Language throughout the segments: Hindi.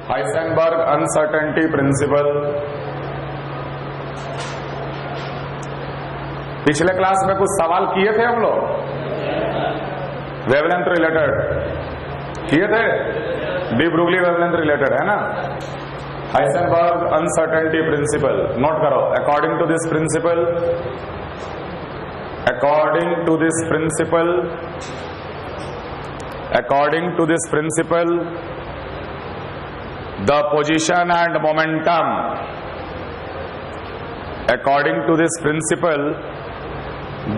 Heisenberg uncertainty principal. पिछले क्लास में कुछ सवाल किए थे हम लोग, वेवलेंथ रिलेटेड किए थे, डी ब्रूगली वेवलेंथ रिलेटेड है ना। हाइसेनबर्ग अनसर्टेनिटी प्रिंसिपल नोट करो। According to this principle, according to this principle, the position and momentum, according to this principle,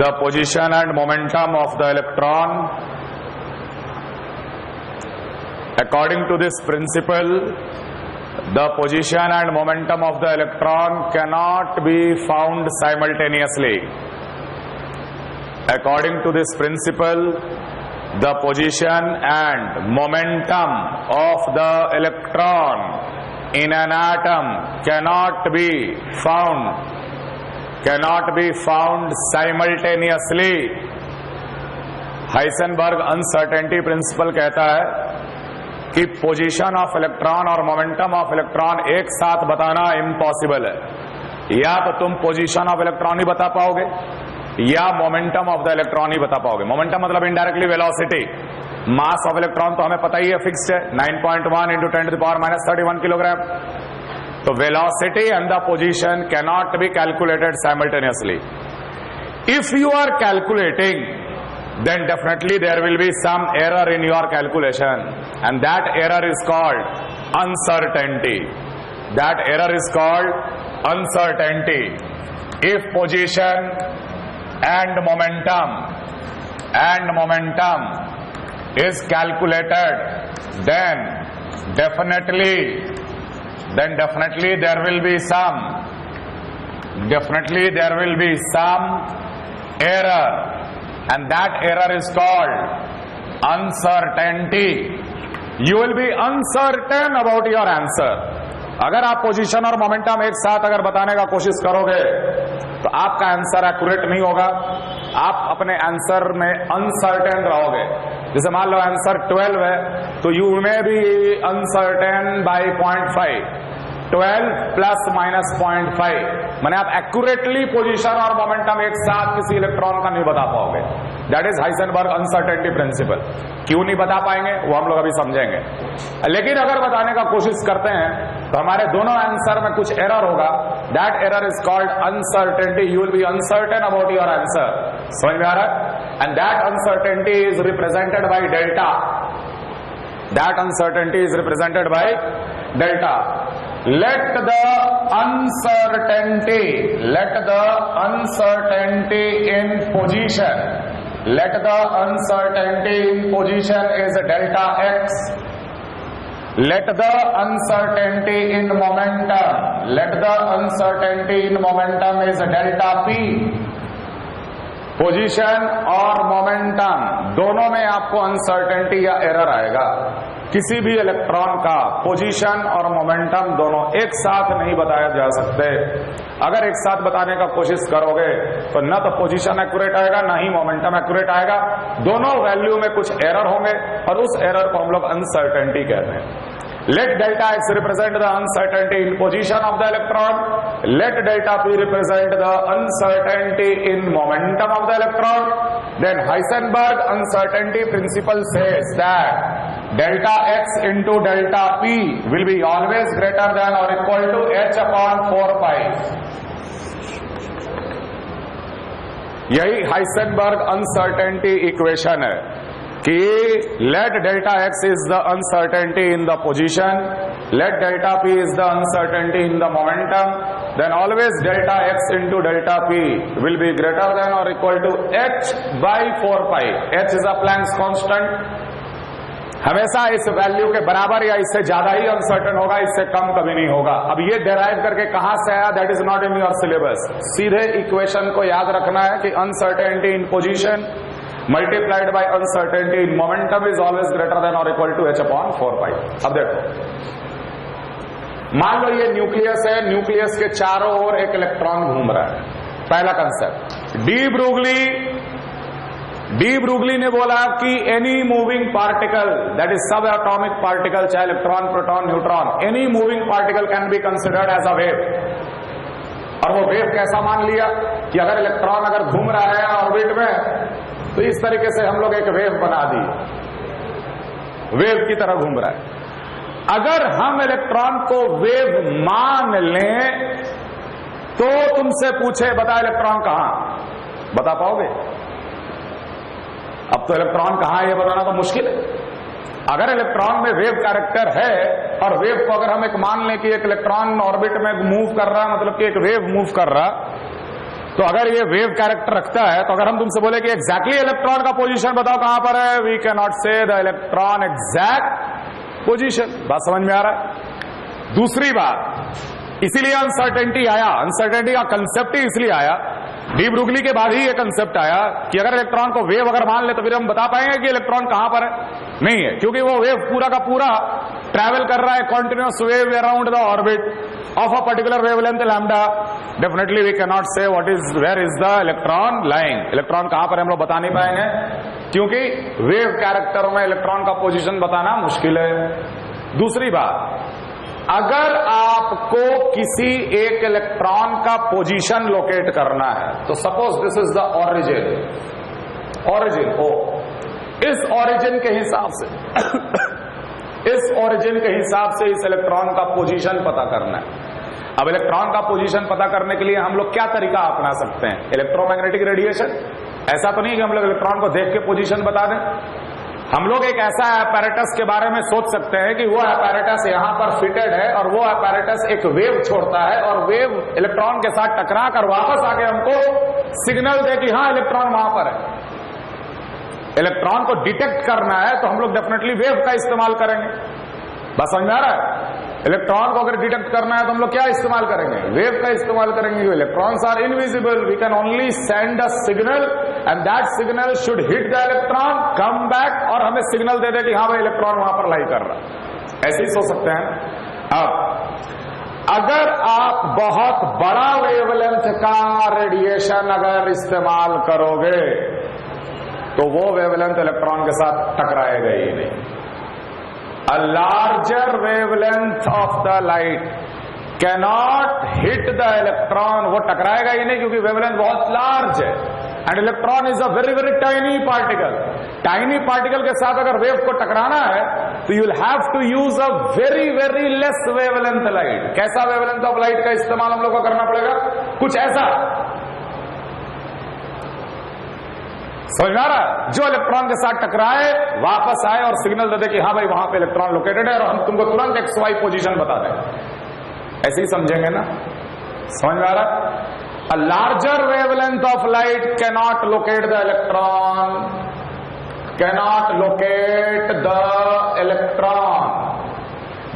the position and momentum of the electron, according to this principle, the position and momentum of the electron cannot be found simultaneously. According to this principle, the position and momentum of the electron in an atom cannot be found simultaneously. Heisenberg uncertainty principle कहता है कि पोजीशन ऑफ इलेक्ट्रॉन और मोमेंटम ऑफ इलेक्ट्रॉन एक साथ बताना इम्पॉसिबल है। या तो तुम पोजीशन ऑफ इलेक्ट्रॉन ही बता पाओगे या मोमेंटम ऑफ द इलेक्ट्रॉन ही बता पाओगे। मोमेंटम मतलब indirectly velocity. Mass of electron तो हमें पता ही है, फिक्स्ड है, 9.1 × 10⁻³ किलोग्राम। तो velocity and the position cannot be calculated simultaneously. If you are calculating, then definitely there will be some error in your calculation, and that error is called uncertainty. That error is called uncertainty. If position and momentum is calculated, then definitely there will be some error, and that error is called uncertainty. You will be uncertain about your answer. अगर आप पोजीशन और मोमेंटम एक साथ अगर बताने का कोशिश करोगे तो आपका आंसर एक्यूरेट नहीं होगा, आप अपने आंसर में अनसर्टेन रहोगे। जैसे मान लो आंसर 12 है तो यू में बी अनसर्टेन बाय 0.5, 12 ± 0.5, माने आप एक्यूरेटली पोजीशन और मोमेंटम एक साथ किसी इलेक्ट्रॉन का नहीं बता पाओगे। That is Heisenberg uncertainty principle. क्यों नहीं बता पाएंगे वो हम लोग अभी समझेंगे, लेकिन अगर बताने का कोशिश करते हैं तो हमारे दोनों आंसर में कुछ एरर होगा। That error is called uncertainty. You will be uncertain about your answer. समझ में आ रहा है? And that uncertainty is represented by delta. That uncertainty is represented by delta. Let the uncertainty in position is delta x. Let the uncertainty in momentum is delta p. Position और मोमेंटम दोनों में आपको अनसर्टेनिटी या एरर आएगा। किसी भी इलेक्ट्रॉन का पोजीशन और मोमेंटम दोनों एक साथ नहीं बताया जा सकते। अगर एक साथ बताने का कोशिश करोगे तो न तो पोजीशन एक्यूरेट आएगा ना ही मोमेंटम एक्यूरेट आएगा। दोनों वैल्यू में कुछ एरर होंगे और उस एरर को हम लोग अनसर्टेनिटी कहते हैं। Let delta x represent the uncertainty in position of the electron. Let delta p represent the uncertainty in momentum of the electron. Then Heisenberg uncertainty principle says that delta x into delta p will be always greater than or equal to h/4π. यही हाइसेनबर्ग अनसर्टेनिटी इक्वेशन है कि let delta x is the uncertainty in the position, let delta p is the uncertainty in the momentum, then always delta x into delta p will be greater than or equal to h/4π. h is a Planck's constant. हमेशा इस वैल्यू के बराबर या इससे ज्यादा ही अनसर्टेन होगा, इससे कम कभी नहीं होगा। अब ये डेराइव करके कहां से आया, that is not in your syllabus. सीधे इक्वेशन को याद रखना है कि uncertainty in position multiplied by uncertainty in momentum is always greater than or equal to h/4π. अब देखो, मान लो ये न्यूक्लियस है, न्यूक्लियस के चारों ओर एक इलेक्ट्रॉन घूम रहा है। पहला concept, de Broglie de Broglie ने बोला कि any moving particle that is sub atomic particle, चाहे electron, proton, neutron, any moving particle can be considered as a wave. और वो वेव कैसा मान लिया कि अगर इलेक्ट्रॉन अगर घूम रहा है ऑर्बिट में तो इस तरीके से हम लोग एक वेव बना दी, वेव की तरह घूम रहा है। अगर हम इलेक्ट्रॉन को वेव मान लें तो तुमसे पूछे बता इलेक्ट्रॉन कहां, बता पाओगे? अब तो इलेक्ट्रॉन कहां है ये बताना तो मुश्किल है। अगर इलेक्ट्रॉन में वेव कैरेक्टर है और वेव को अगर हम एक मान लें कि एक इलेक्ट्रॉन ऑर्बिट में मूव कर रहा है, मतलब कि एक वेव मूव कर रहा, तो अगर ये वेव कैरेक्टर रखता है तो अगर हम तुमसे बोले कि एग्जैक्टली इलेक्ट्रॉन का पोजीशन बताओ कहां पर है, वी कैन नॉट से द इलेक्ट्रॉन एग्जैक्ट पोजीशन। बात समझ में आ रहा है? दूसरी बात, इसीलिए अनसर्टेनिटी आया, अनसर्टेनिटी का कंसेप्ट ही इसलिए आया, डी ब्रूगली के बाद ही ये कंसेप्ट आया कि अगर इलेक्ट्रॉन को वेव अगर मान ले तो फिर हम बता पाएंगे कि इलेक्ट्रॉन कहां पर है? नहीं है, क्योंकि वो वेव पूरा का पूरा ट्रैवल कर रहा है continuous wave around the orbit of a particular wavelength lambda. Definitely we can not say what is where is the electron lying, electron कहां पर हम लोग बता नहीं पाएंगे, क्योंकि वेव कैरेक्टर में इलेक्ट्रॉन का पोजीशन बताना मुश्किल है। दूसरी बात, अगर आपको किसी एक इलेक्ट्रॉन का पोजीशन लोकेट करना है तो suppose this is the origin, origin O, इस ओरिजिन के हिसाब से इस ओरिजिन के हिसाब से इस इलेक्ट्रॉन का पोजीशन पता करना है। अब इलेक्ट्रॉन का पोजीशन पता करने के लिए हम लोग क्या तरीका अपना सकते हैं? Electromagnetic radiation. ऐसा तो नहीं कि हम लोग इलेक्ट्रॉन को देख के पोजीशन बता दें। हम लोग एक ऐसा apparatus के बारे में सोच सकते हैं कि वो apparatus यहां पर फिटेड है और वो apparatus एक वेव छोड़ता है और वेव इलेक्ट्रॉन के साथ टकरा कर वापस आके हमको सिग्नल दे कि हाँ इलेक्ट्रॉन वहां पर है। इलेक्ट्रॉन को डिटेक्ट करना है तो हम लोग डेफिनेटली वेव का इस्तेमाल करेंगे। बस समझ में आ रहा है? इलेक्ट्रॉन को अगर डिटेक्ट करना है तो हम लोग क्या इस्तेमाल करेंगे? वेव का इस्तेमाल करेंगे। Electrons are invisible, we can only send a signal and that signal should hit the electron, come back और हमें सिग्नल दे दे कि हाँ भाई इलेक्ट्रॉन वहां पर लाई कर रहा। ऐसे ही सोच सकते हैं। अब अगर आप बहुत बड़ा वेवलेंथ का रेडिएशन अगर इस्तेमाल करोगे तो वो वेवलेंथ इलेक्ट्रॉन के साथ टकराएगा ही नहीं। A larger wavelength of the light cannot hit the electron, वो टकराएगा ही नहीं क्योंकि वेवलेंथ बहुत लार्ज है and electron is a very very tiny particle. Tiny particle के साथ अगर वेव को टकराना है तो you will have to use a very very less wavelength light. कैसा वेवलेंथ ऑफ लाइट का इस्तेमाल हम लोग को करना पड़ेगा? कुछ ऐसा, समझ में आ रहा? जो इलेक्ट्रॉन के साथ टकराए, वापस आए और सिग्नल दे दे कि हाँ भाई वहां पे इलेक्ट्रॉन लोकेटेड है और हम तुमको तुरंत एक्स वाई पोजीशन बता दें। ऐसे ही समझेंगे ना? समझ में आ रहा? A larger wavelength of light cannot locate the electron, cannot locate the electron,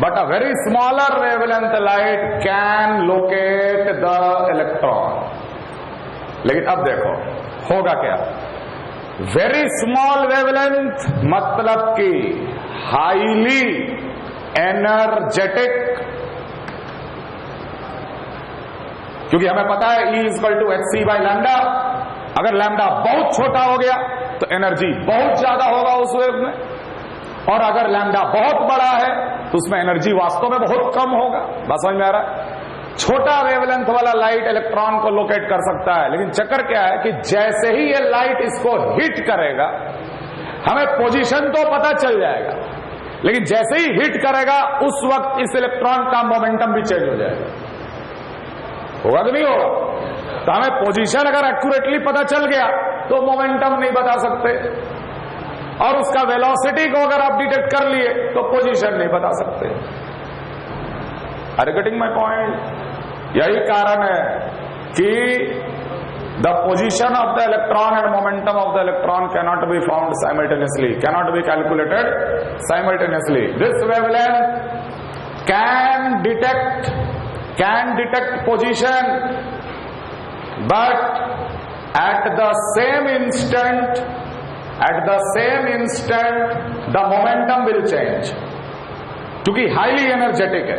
but a very smaller wavelength light can locate the electron. लेकिन अब देखो होगा क्या? वेरी स्मॉल वेवलेंथ मतलब कि हाईली एनर्जेटिक, क्योंकि हमें पता है E = hc/λ। अगर लैम्डा बहुत छोटा हो गया तो एनर्जी बहुत ज्यादा होगा उस वेव में, और अगर लैम्डा बहुत बड़ा है तो उसमें एनर्जी वास्तव में बहुत कम होगा। बस समझ में आ रहा है? छोटा वेवलेंथ वाला लाइट इलेक्ट्रॉन को लोकेट कर सकता है, लेकिन चक्कर क्या है कि जैसे ही ये लाइट इसको हिट करेगा हमें पोजीशन तो पता चल जाएगा, लेकिन जैसे ही हिट करेगा उस वक्त इस इलेक्ट्रॉन का मोमेंटम भी चेंज हो जाएगा। होगा कि नहीं होगा? तो हमें पोजीशन अगर एक्यूरेटली पता चल गया तो मोमेंटम नहीं बता सकते, और उसका वेलोसिटी को अगर आप डिटेक्ट कर लिए तो पोजीशन नहीं बता सकते। Are you getting my point? यही कारण है कि the position of the electron and momentum of the electron cannot be found simultaneously, cannot be calculated simultaneously. This wavelength can detect position, but at the same instant the momentum will change, क्योंकि हाईली एनर्जेटिक है।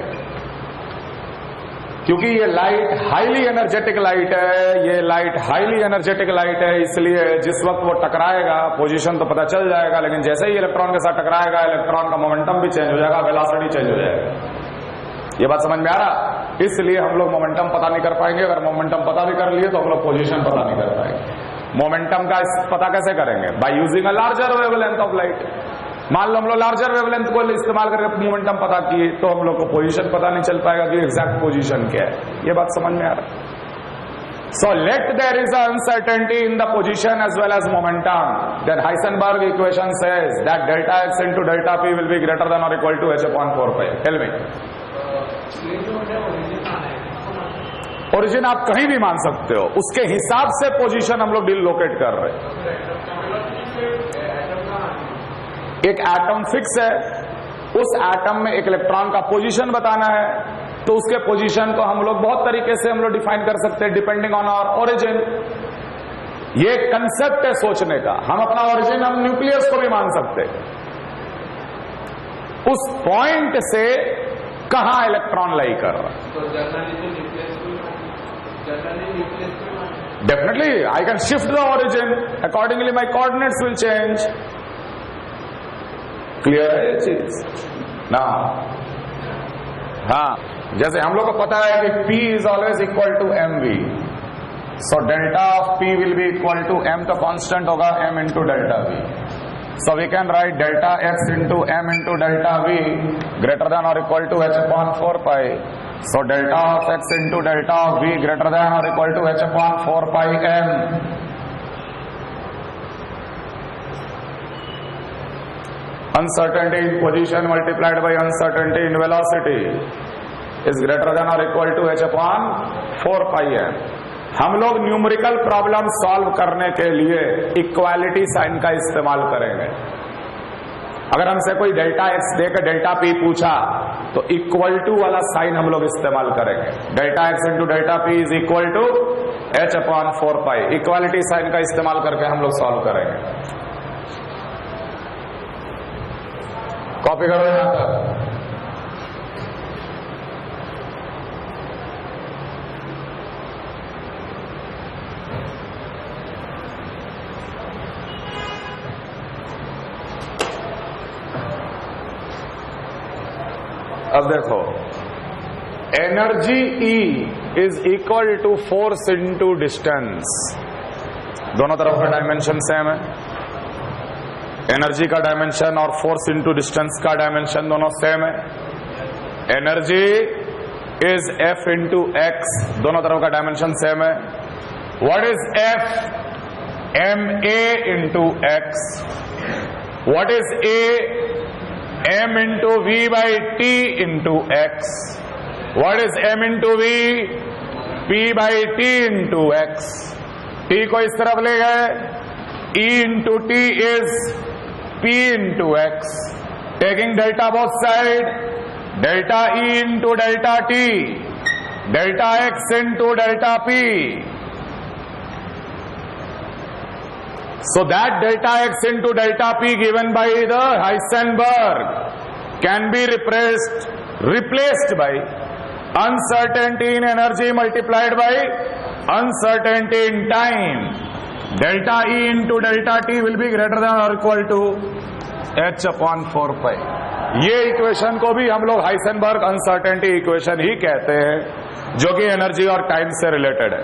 क्योंकि ये लाइट हाईली एनर्जेटिक लाइट है, ये लाइट हाईली एनर्जेटिक लाइट है, इसलिए जिस वक्त वो टकराएगा पोजीशन तो पता चल जाएगा, लेकिन जैसे ही इलेक्ट्रॉन के साथ टकराएगा इलेक्ट्रॉन का मोमेंटम भी चेंज हो जाएगा, वेलोसिटी चेंज हो जाएगा। ये बात समझ में आ रहा? इसलिए हम लोग मोमेंटम पता नहीं कर पाएंगे। अगर मोमेंटम पता भी कर लिए तो हम लोग पोजीशन पता नहीं कर पाएंगे। मोमेंटम का पता कैसे करेंगे? By using a larger wavelength of light. मान लो हम लोग लार्जर वेवलेंथ को इस्तेमाल करके मोमेंटम पता किए तो हम लोग को पोजीशन पता नहीं चल पाएगा कि एग्जैक्ट पोजीशन क्या है। ये बात समझ में आ रहा है? So let there is an uncertainty in the position as well as momentum. Then Heisenberg equation says that delta x into delta p will be greater than or equal to h upon 4 pi. Tell me. Origin आप कहीं भी मान सकते हो, उसके हिसाब से पोजीशन हम लोग डिलोकेट कर रहे हैं। एक एटम फिक्स है, उस एटम में एक इलेक्ट्रॉन का पोजीशन बताना है, तो उसके पोजीशन को हम लोग बहुत तरीके से हम लोग डिफाइन कर सकते हैं डिपेंडिंग ऑन आवर ओरिजिन। ये कंसेप्ट है सोचने का। हम अपना ओरिजिन हम न्यूक्लियस को भी मान सकते हैं। उस पॉइंट से कहां इलेक्ट्रॉन लाई कर रहा है। Definitely, I can shift the origin. Accordingly, my coordinates will change. Clear है ये चीज? ना हाँ, जैसे हम लोग को पता है कि P is always equal to mv. So delta of P will be equal to m, तो constant होगा m into delta v. So we can write delta x into m into delta v greater than or equal to h upon 4 pi. So delta of x into delta of v greater than or equal to h upon 4 pi m. Uncertainty in position multiplied by uncertainty in velocity is greater than or equal to h upon 4 pi m. हम लोग न्यूमेरिकल प्रॉब्लम सॉल्व करने के लिए इक्वालिटी साइन का इस्तेमाल करेंगे। अगर हमसे कोई डेल्टा एक्स देकर डेल्टा पी पूछा तो इक्वल टू वाला साइन हम लोग इस्तेमाल करेंगे। Delta x into delta p is equal to h upon 4 pi. Equality sign का इस्तेमाल करके हम लोग सॉल्व करेंगे। कॉपी करो यहां तक। अब देखो, energy E is equal to force into distance. दोनों तरफ का डायमेंशन सेम है। एनर्जी का डायमेंशन और फोर्स इंटू डिस्टेंस का डायमेंशन दोनों सेम है। Energy is F into x, दोनों तरफ का डायमेंशन सेम है। What is F? ma into x. What is A? m into v by t into x. What is m into v? p by t into x. t को इस तरफ ले गए, e into t is p into x. Taking delta both side, delta e into delta t, delta x into delta p. So that delta x into delta p given by the Heisenberg can be replaced by uncertainty in energy multiplied by uncertainty in time. Delta E into delta t will be greater than or equal to h upon 4 pi. ये इक्वेशन को भी हम लोग हाइसेनबर्ग अनसर्टेनिटी इक्वेशन ही कहते हैं, जो कि एनर्जी और टाइम से रिलेटेड है।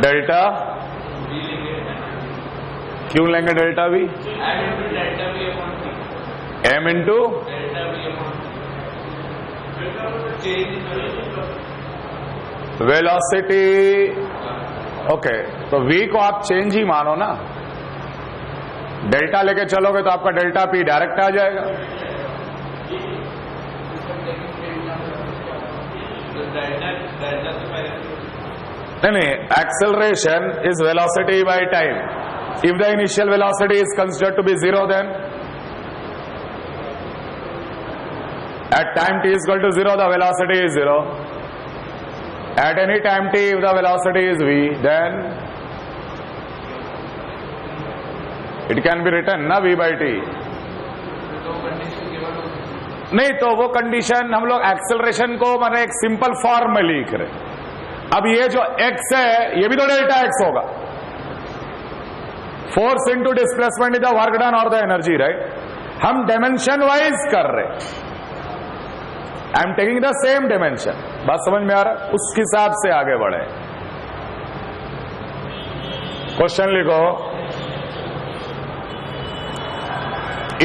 डेल्टा क्यों लेंगे डेल्टा भी? m into velocity. ओके, तो v को आप चेंज ही मानो ना। डेल्टा लेके चलोगे तो आपका डेल्टा p डायरेक्ट आ जाएगा। नहीं, acceleration is velocity by time. If the initial velocity is considered to be 0, then at time t is equal to 0, the velocity is 0. At any time t, if the velocity is v, then it can be written ना v by t। नहीं तो वो कंडीशन हम लोग एक्सेलरेशन को मैंने एक सिंपल फॉर्म में लिख रहे। अब ये जो x है ये भी तो डेल्टा x होगा। Force into displacement is the work done और द एनर्जी, राइट। हम डायमेंशन वाइज कर रहे, I am taking the same dimension. बात समझ में आ रहा है? उस हिसाब से आगे बढ़े। क्वेश्चन लिखो,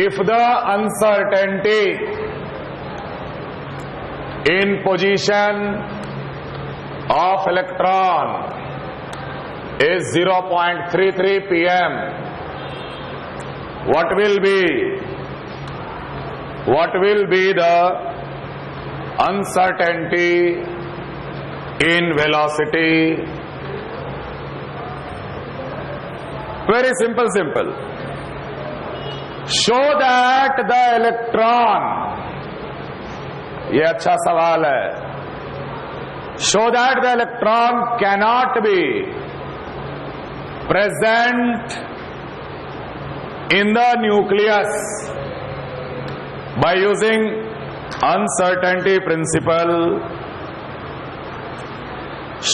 if the uncertainty in position of electron is 0.33 pm, what will be the uncertainty in velocity? Very simple. Show that the electron, ये अच्छा सवाल है। Show that the electron cannot be present in the nucleus by using uncertainty principle.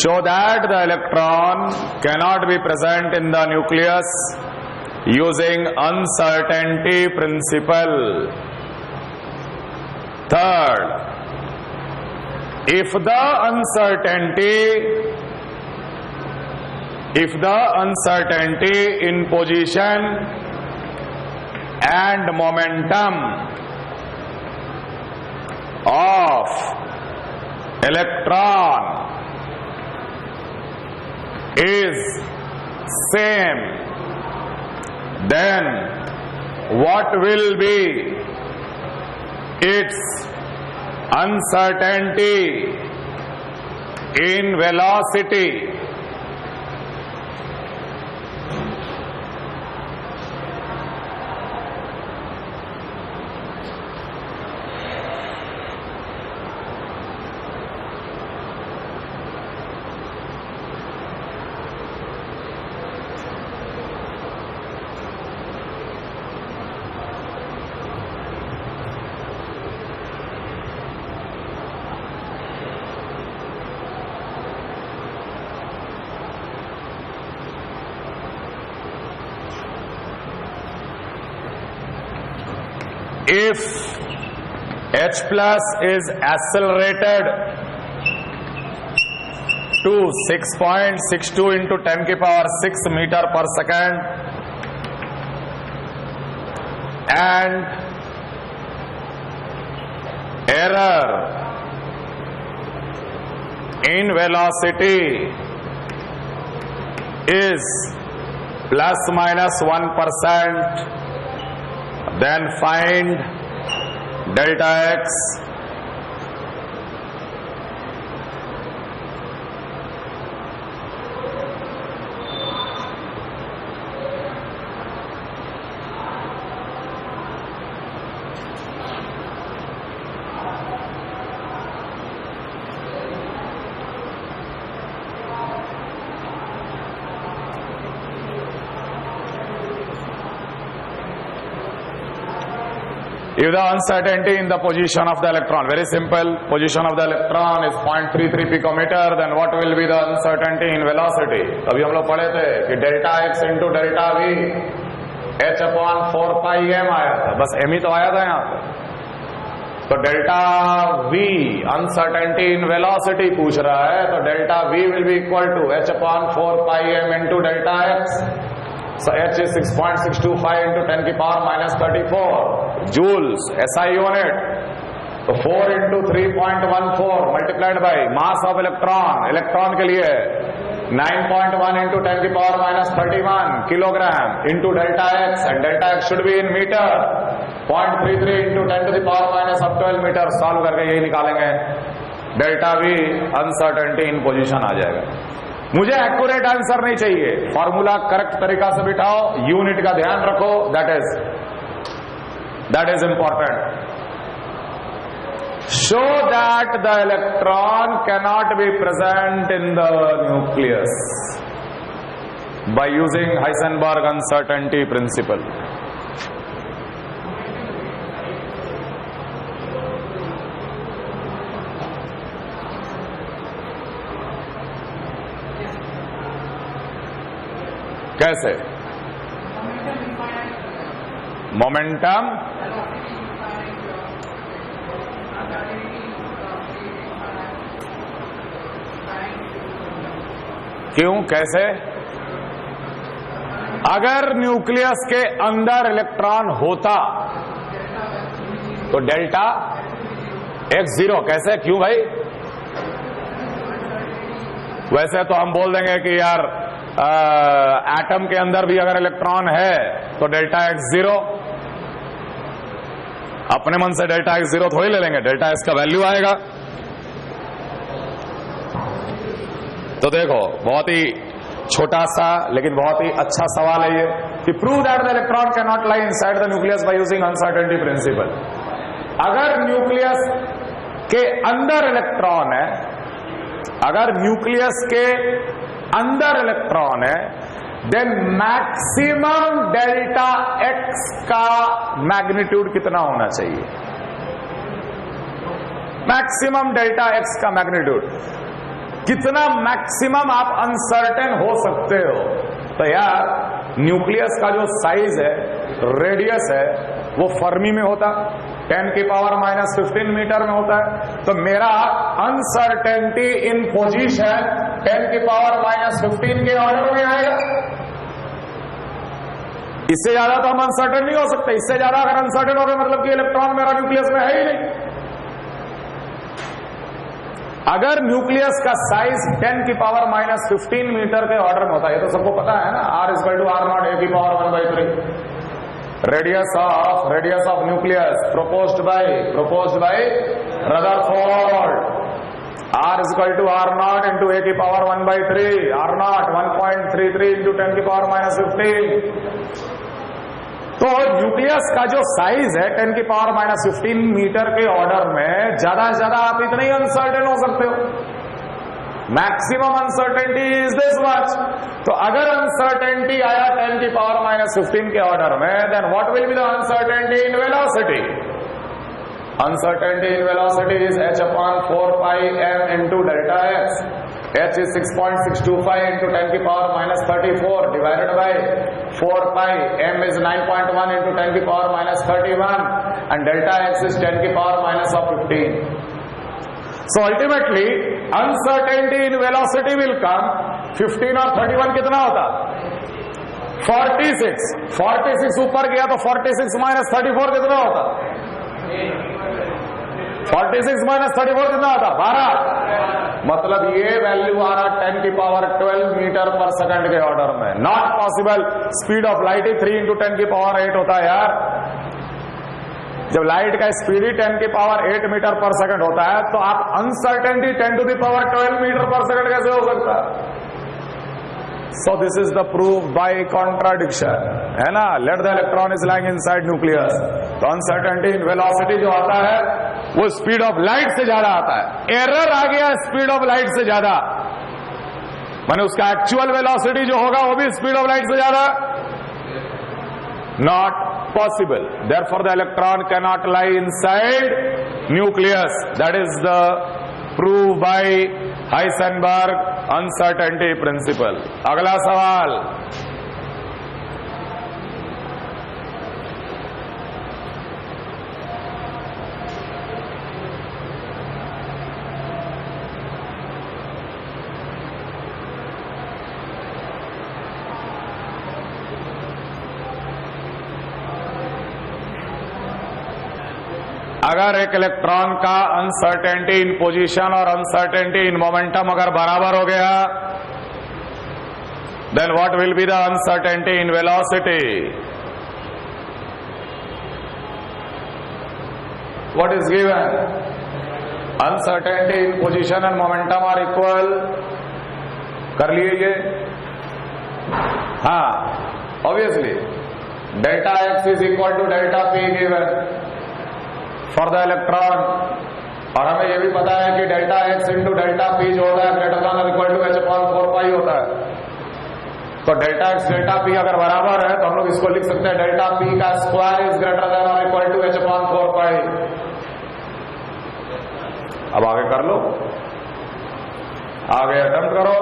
Show that the electron cannot be present in the nucleus using uncertainty principle. Third, if the uncertainty in position and momentum of electron is same, then what will be its uncertainty in velocity? If H plus is accelerated to 6.62 into 10 की power 6 meter per second and error in velocity is plus minus 1%, then find delta x. If the uncertainty in the position of the electron, very simple, position of the electron is 0.33 picometer, then what will be the uncertainty in velocity? अभी हम लोग पढ़े थे कि delta x into delta v h upon 4 pi m आया था, बस m ही तो आया था यहाँ पे। तो delta v uncertainty in velocity पूछ रहा है, तो delta v will be equal to h upon 4 pi m into delta x। So h is 6.625 into 10 की power minus 34 joules SI unit। तो 4 into 3.14 multiplied by mass of electron, electron के लिए 9.1 into 10 की power minus 31 kilogram into delta x, and delta x should be in meter। 0.33 into 10 to the power minus of 12 metre solve करके यही निकालेंगे, delta v uncertainty in position आ जाएगा। मुझे एक्यूरेट आंसर नहीं चाहिए, फॉर्मूला करेक्ट तरीका से बिठाओ, यूनिट का ध्यान रखो, that is important. Show that the electron cannot be present in the nucleus by using Heisenberg uncertainty principle? कैसे? मोमेंटम क्यों, कैसे? अगर न्यूक्लियस के अंदर इलेक्ट्रॉन होता तो डेल्टा एक्स जीरो। कैसे, क्यों भाई? वैसे तो हम बोल देंगे कि यार एटम के अंदर भी अगर इलेक्ट्रॉन है तो डेल्टा एक्स जीरो। अपने मन से डेल्टा एक्स जीरो थोड़ी ले लेंगे, डेल्टा एक्स का वैल्यू आएगा। तो देखो, बहुत ही छोटा सा लेकिन बहुत ही अच्छा सवाल है ये कि prove that the electron can not lie inside the nucleus by using uncertainty principle. अगर न्यूक्लियस के अंदर इलेक्ट्रॉन है, अगर न्यूक्लियस के अंदर इलेक्ट्रॉन है, देन मैक्सिमम डेल्टा एक्स का मैग्नीट्यूड कितना होना चाहिए? मैक्सिमम डेल्टा एक्स का मैग्नीट्यूड कितना? मैक्सिमम आप अनसर्टेन हो सकते हो। तो यार न्यूक्लियस का जो साइज है, रेडियस है, वो फर्मी में होता 10⁻⁻15 मीटर में होता है। तो मेरा अनसर्टेनिटी इन पोजीशन 10⁻⁻15 के ऑर्डर में आएगा। इससे ज्यादा तो हम अनसर्टेन नहीं हो सकते। इससे ज्यादा अगर अनसर्टेन हो गए मतलब कि इलेक्ट्रॉन मेरा न्यूक्लियस में है ही नहीं। अगर न्यूक्लियस का साइज 10⁻⁻15 मीटर के ऑर्डर में होता है, ये तो सबको पता है ना, R=R0 a⁻⁻⁴ radius of nucleus proposed by Rutherford, R=R0 into a⁻⁻⁴, R0 1.33 into 10⁻⁻15। तो न्यूक्लियस का जो साइज है 10⁻⁻15 मीटर के ऑर्डर में, ज्यादा से ज्यादा आप इतने ही अनसर्टेन हो सकते हो। Maximum uncertainty is this much. तो अगर अनसर्टेनिटी आया 10⁻⁻15 के ऑर्डर में, then what will be the uncertainty in velocity? Uncertainty in velocity is h/4πm into delta x. H is 6.625 into 10⁻⁻34 divided by 4 pi. M is 9.1 into 10⁻⁻31 and delta x is 10⁻⁻15. So ultimately uncertainty in velocity will come 15 और 31 कितना होता? 46। 46 ऊपर गया तो 46 - 34 कितना होता? 46 - 34 कितना होता? 12। मतलब ये वैल्यू आ रहा 10⁻12 मीटर पर सेकंड के ऑर्डर में। Not possible. Speed of light ही 3 × 10⁸ होता है यार। जब लाइट का स्पीड ही 10⁸ मीटर पर सेकंड होता है तो आप अनसर्टेनिटी 10⁻12 मीटर पर सेकंड कैसे हो सकता है? So this is the proof by contradiction, है ना? Let the electron is lying inside nucleus. तो uncertainty in velocity जो आता है वो स्पीड ऑफ लाइट से ज्यादा आता है। एरर आ गया स्पीड ऑफ लाइट से ज्यादा, माने उसका एक्चुअल वेलोसिटी जो होगा वो भी स्पीड ऑफ लाइट से ज्यादा। Not possible. Therefore the electron cannot lie inside nucleus. That is the proof by Heisenberg uncertainty principle. अगला सवाल, अगर एक इलेक्ट्रॉन का अनसर्टेनिटी इन पोजीशन और अनसर्टेनिटी इन मोमेंटम अगर बराबर हो गया, then what will be the uncertainty in velocity? What is given? Uncertainty in position and momentum are equal. कर लिए ये? हाँ, obviously delta x is equal to delta P given for the electron. और हमें यह भी पता है कि delta x into delta p जो होता है ग्रेटर देन और इक्वल टू h/4 पाई होता है। तो डेल्टा एक्स डेल्टा पी अगर बराबर है तो हम लोग इसको लिख सकते हैं डेल्टा पी का स्क्वायर इज ग्रेटर देन और equal to h upon 4 pi. अब आगे कर लो, आगे अटेम्प्ट करो।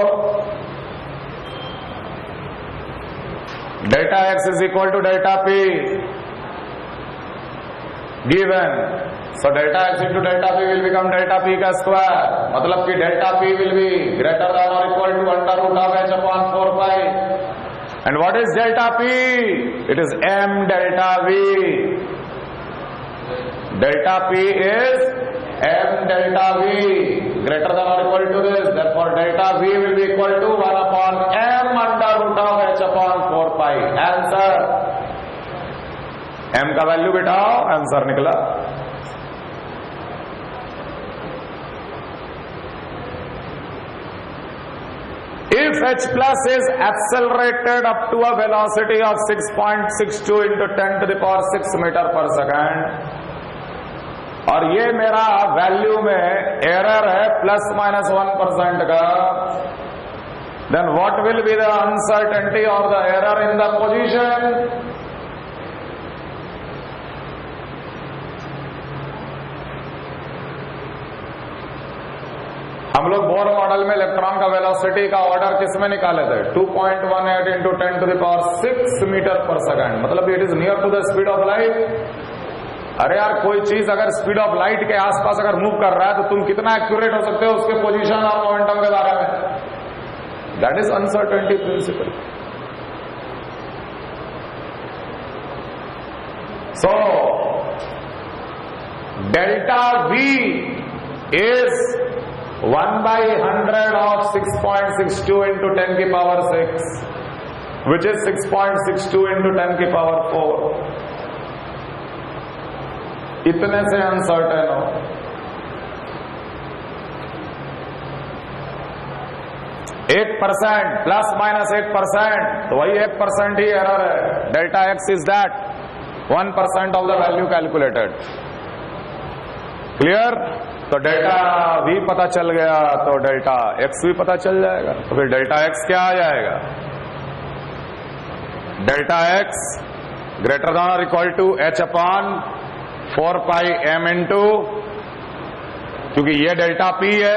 Delta x is equal to delta P given, so delta x into delta P will become delta P का स्क्वायर, मतलब कि delta P will be greater than और equal to under root of h upon 4 pi. And what is delta P? It is m delta v। Delta p is m delta v greater than or equal to this, therefore delta v will be equal to 1 upon m under root of h upon 4 pi। Answer m का वैल्यू बिठाओ, आंसर निकला। If h plus is accelerated up to a velocity of 6.62 into 10 to the power 6 meter per second, और ये मेरा वैल्यू में एरर है ±1% का, then what will be the uncertainty और the error in the position? हम लोग बोर मॉडल में इलेक्ट्रॉन का वेलोसिटी का ऑर्डर किसमें निकाले थे? 2.18 into 10 to the power 6 metre पर सेकंड, मतलब it is near to the speed of light. अरे यार, कोई चीज अगर स्पीड ऑफ लाइट के आसपास अगर मूव कर रहा है तो तुम कितना एक्यूरेट हो सकते हो उसके पोजीशन और मोमेंटम के बारे में? That is uncertainty principle. So delta we is 1/100 of 6.62 into 10 की पावर 6, which is 6.62 into 10 की पावर 4। इतने से अनसर्टेन हो। %, ±8%, तो वही 1% ही एरर है। Delta x is that 1% of the value calculated. Clear? तो डेल्टा वी पता चल गया तो डेल्टा एक्स भी पता चल जाएगा। तो फिर डेल्टा एक्स क्या आ जाएगा? डेल्टा एक्स ग्रेटर देन और equal to h upon 4 pi m into, क्योंकि ये डेल्टा पी है,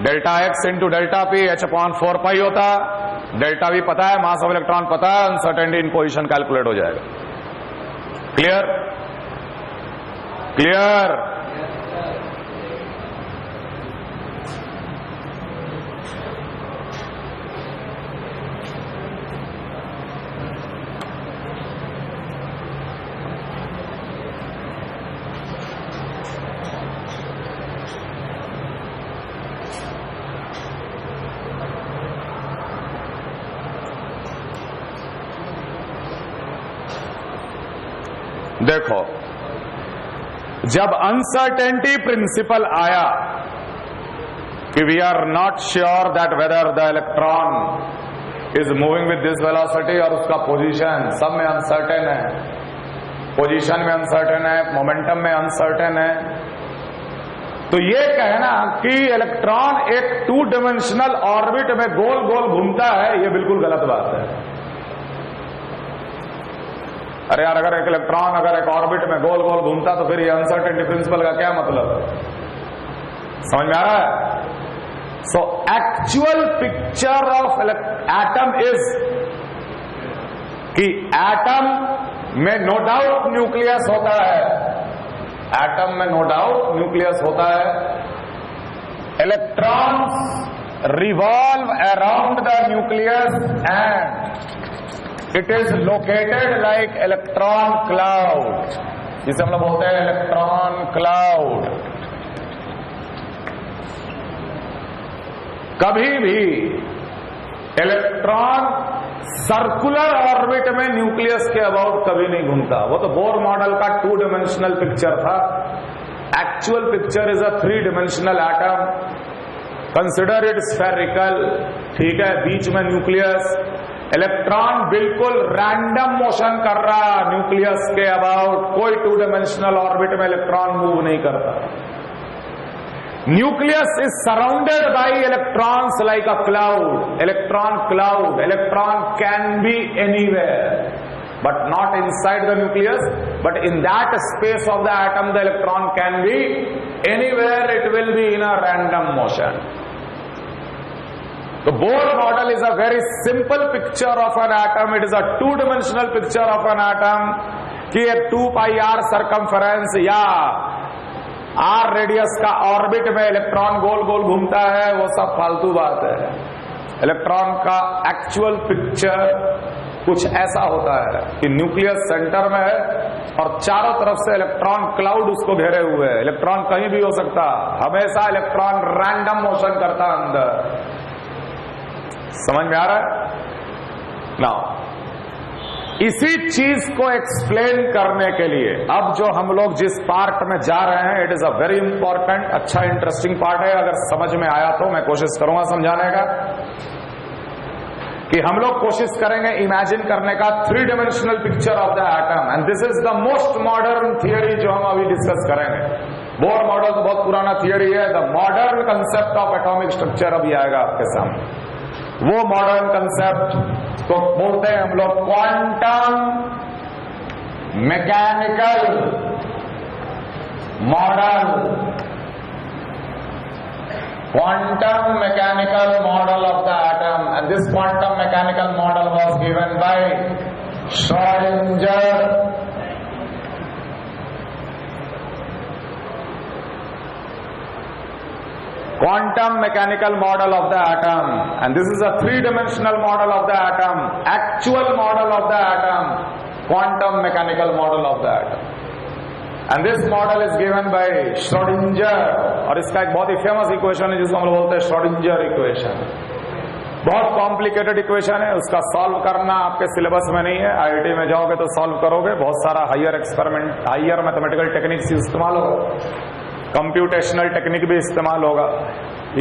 delta x into delta p h upon 4 pi होता। डेल्टा भी पता है, मास ऑफ इलेक्ट्रॉन पता है, अनसर्टेनिटी इन पोजीशन कैलकुलेट हो जाएगा। क्लियर? क्लियर? देखो, जब अनसर्टेनिटी प्रिंसिपल आया कि we are not sure that whether the electron is moving with this velocity, और उसका पोजीशन सब में अनसर्टेन है, पोजीशन में अनसर्टेन है, मोमेंटम में अनसर्टेन है, तो ये कहना कि इलेक्ट्रॉन एक 2 डायमेंशनल ऑर्बिट में गोल गोल घूमता है, ये बिल्कुल गलत बात है। अरे यार, अगर एक इलेक्ट्रॉन अगर एक ऑर्बिट में गोल गोल घूमता तो फिर ये अनसर्टेनिटी प्रिंसिपल का क्या मतलब है? समझ में आ रहा है? So actual picture of atom is कि एटम में नो डाउट न्यूक्लियस होता है, एटम में नो डाउट न्यूक्लियस होता है। Electrons revolve around the nucleus and it is located like electron cloud, जिसे हम लोग बोलते हैं इलेक्ट्रॉन क्लाउड। कभी भी इलेक्ट्रॉन सर्कुलर ऑर्बिट में न्यूक्लियस के अबाउट कभी नहीं घूमता। वो तो बोर मॉडल का 2 डायमेंशनल पिक्चर था। Actual picture is a 3 dimensional atom. Consider it spherical, ठीक है, बीच में न्यूक्लियस। इलेक्ट्रॉन बिल्कुल रैंडम मोशन कर रहा न्यूक्लियस के अबाउट, कोई 2 डायमेंशनल ऑर्बिट में इलेक्ट्रॉन मूव नहीं करता। Nucleus is surrounded by electrons like a cloud. Electron cloud. Electron can be anywhere, but not inside the nucleus. But in that space of the atom, the electron can be anywhere. It will be in a random motion. The Bohr model is a very simple picture of an atom. It is a two-dimensional picture of an atom कि एक 2 pi r circumference या r रेडियस का ऑर्बिट में इलेक्ट्रॉन गोल गोल घूमता है, वो सब फालतू बात है. इलेक्ट्रॉन का एक्चुअल पिक्चर कुछ ऐसा होता है कि न्यूक्लियस सेंटर में है और चारों तरफ से इलेक्ट्रॉन क्लाउड उसको घेरे हुए है. इलेक्ट्रॉन कहीं भी हो सकता, हमेशा इलेक्ट्रॉन रैंडम मोशन करता अंदर. समझ में आ रहा है? नाउ इसी चीज को एक्सप्लेन करने के लिए अब जो हम लोग जिस पार्ट में जा रहे हैं, it is a very important, अच्छा इंटरेस्टिंग पार्ट है. अगर समझ में आया तो मैं कोशिश करूंगा समझाने का, कि हम लोग कोशिश करेंगे इमेजिन करने का 3 dimensional picture of the atom. And this is the most modern theory जो हम अभी डिस्कस करेंगे. बोर मॉडल तो बहुत पुराना थियरी है. The modern concept of atomic structure अभी आएगा आपके सामने. वो मॉडर्न कंसेप्ट को बोलते हैं हम लोग quantum mechanical model. Quantum mechanical model of the atom, and this quantum mechanical model was given by Schrödinger. Quantum mechanical model of the atom, and this is a 3-dimensional model of the atom, actual model of the atom, quantum mechanical model of the atom. And this model is given by Schrödinger, और इसका एक बहुत ही फेमस इक्वेशन है जिसको हम लोग बोलते हैं श्रोडिंजर इक्वेशन. बहुत कॉम्प्लिकेटेड इक्वेशन है, उसका सॉल्व करना आपके सिलेबस में नहीं है. आईआईटी में जाओगे तो सॉल्व करोगे. बहुत सारा higher experiment, higher mathematical techniques इस्तेमाल होगा, कंप्यूटेशनल टेक्निक भी इस्तेमाल होगा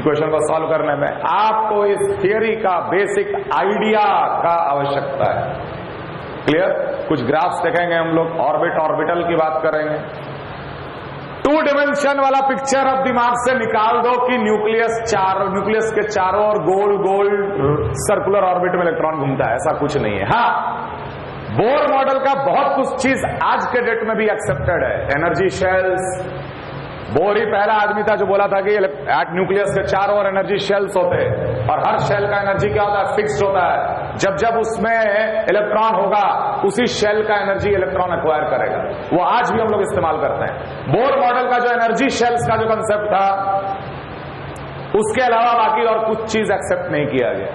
इक्वेशन को सॉल्व करने में. आपको इस थियरी का बेसिक आइडिया का आवश्यकता है. क्लियर? कुछ ग्राफ्स देखेंगे हम लोग, ऑर्बिटल की बात करेंगे. 2 dimension वाला पिक्चर अब दिमाग से निकाल दो कि न्यूक्लियस के चारों ओर गोल गोल सर्कुलर ऑर्बिट में इलेक्ट्रॉन घूमता है. ऐसा कुछ नहीं है. हाँ, बोर मॉडल का बहुत कुछ चीज आज के डेट में भी एक्सेप्टेड है. एनर्जी शेल्स, बोर ही पहला आदमी था जो बोला था कि न्यूक्लियस के चारों ओर एनर्जी शेल्स होते हैं और हर शेल का एनर्जी क्या होता है? फिक्स्ड होता है. जब उसमें इलेक्ट्रॉन होगा उसी शेल का एनर्जी इलेक्ट्रॉन एक्वायर करेगा. वो आज भी हम लोग इस्तेमाल करते हैं. बोर मॉडल का जो एनर्जी शेल्स का जो कंसेप्ट था, उसके अलावा बाकी और कुछ चीज एक्सेप्ट नहीं किया गया.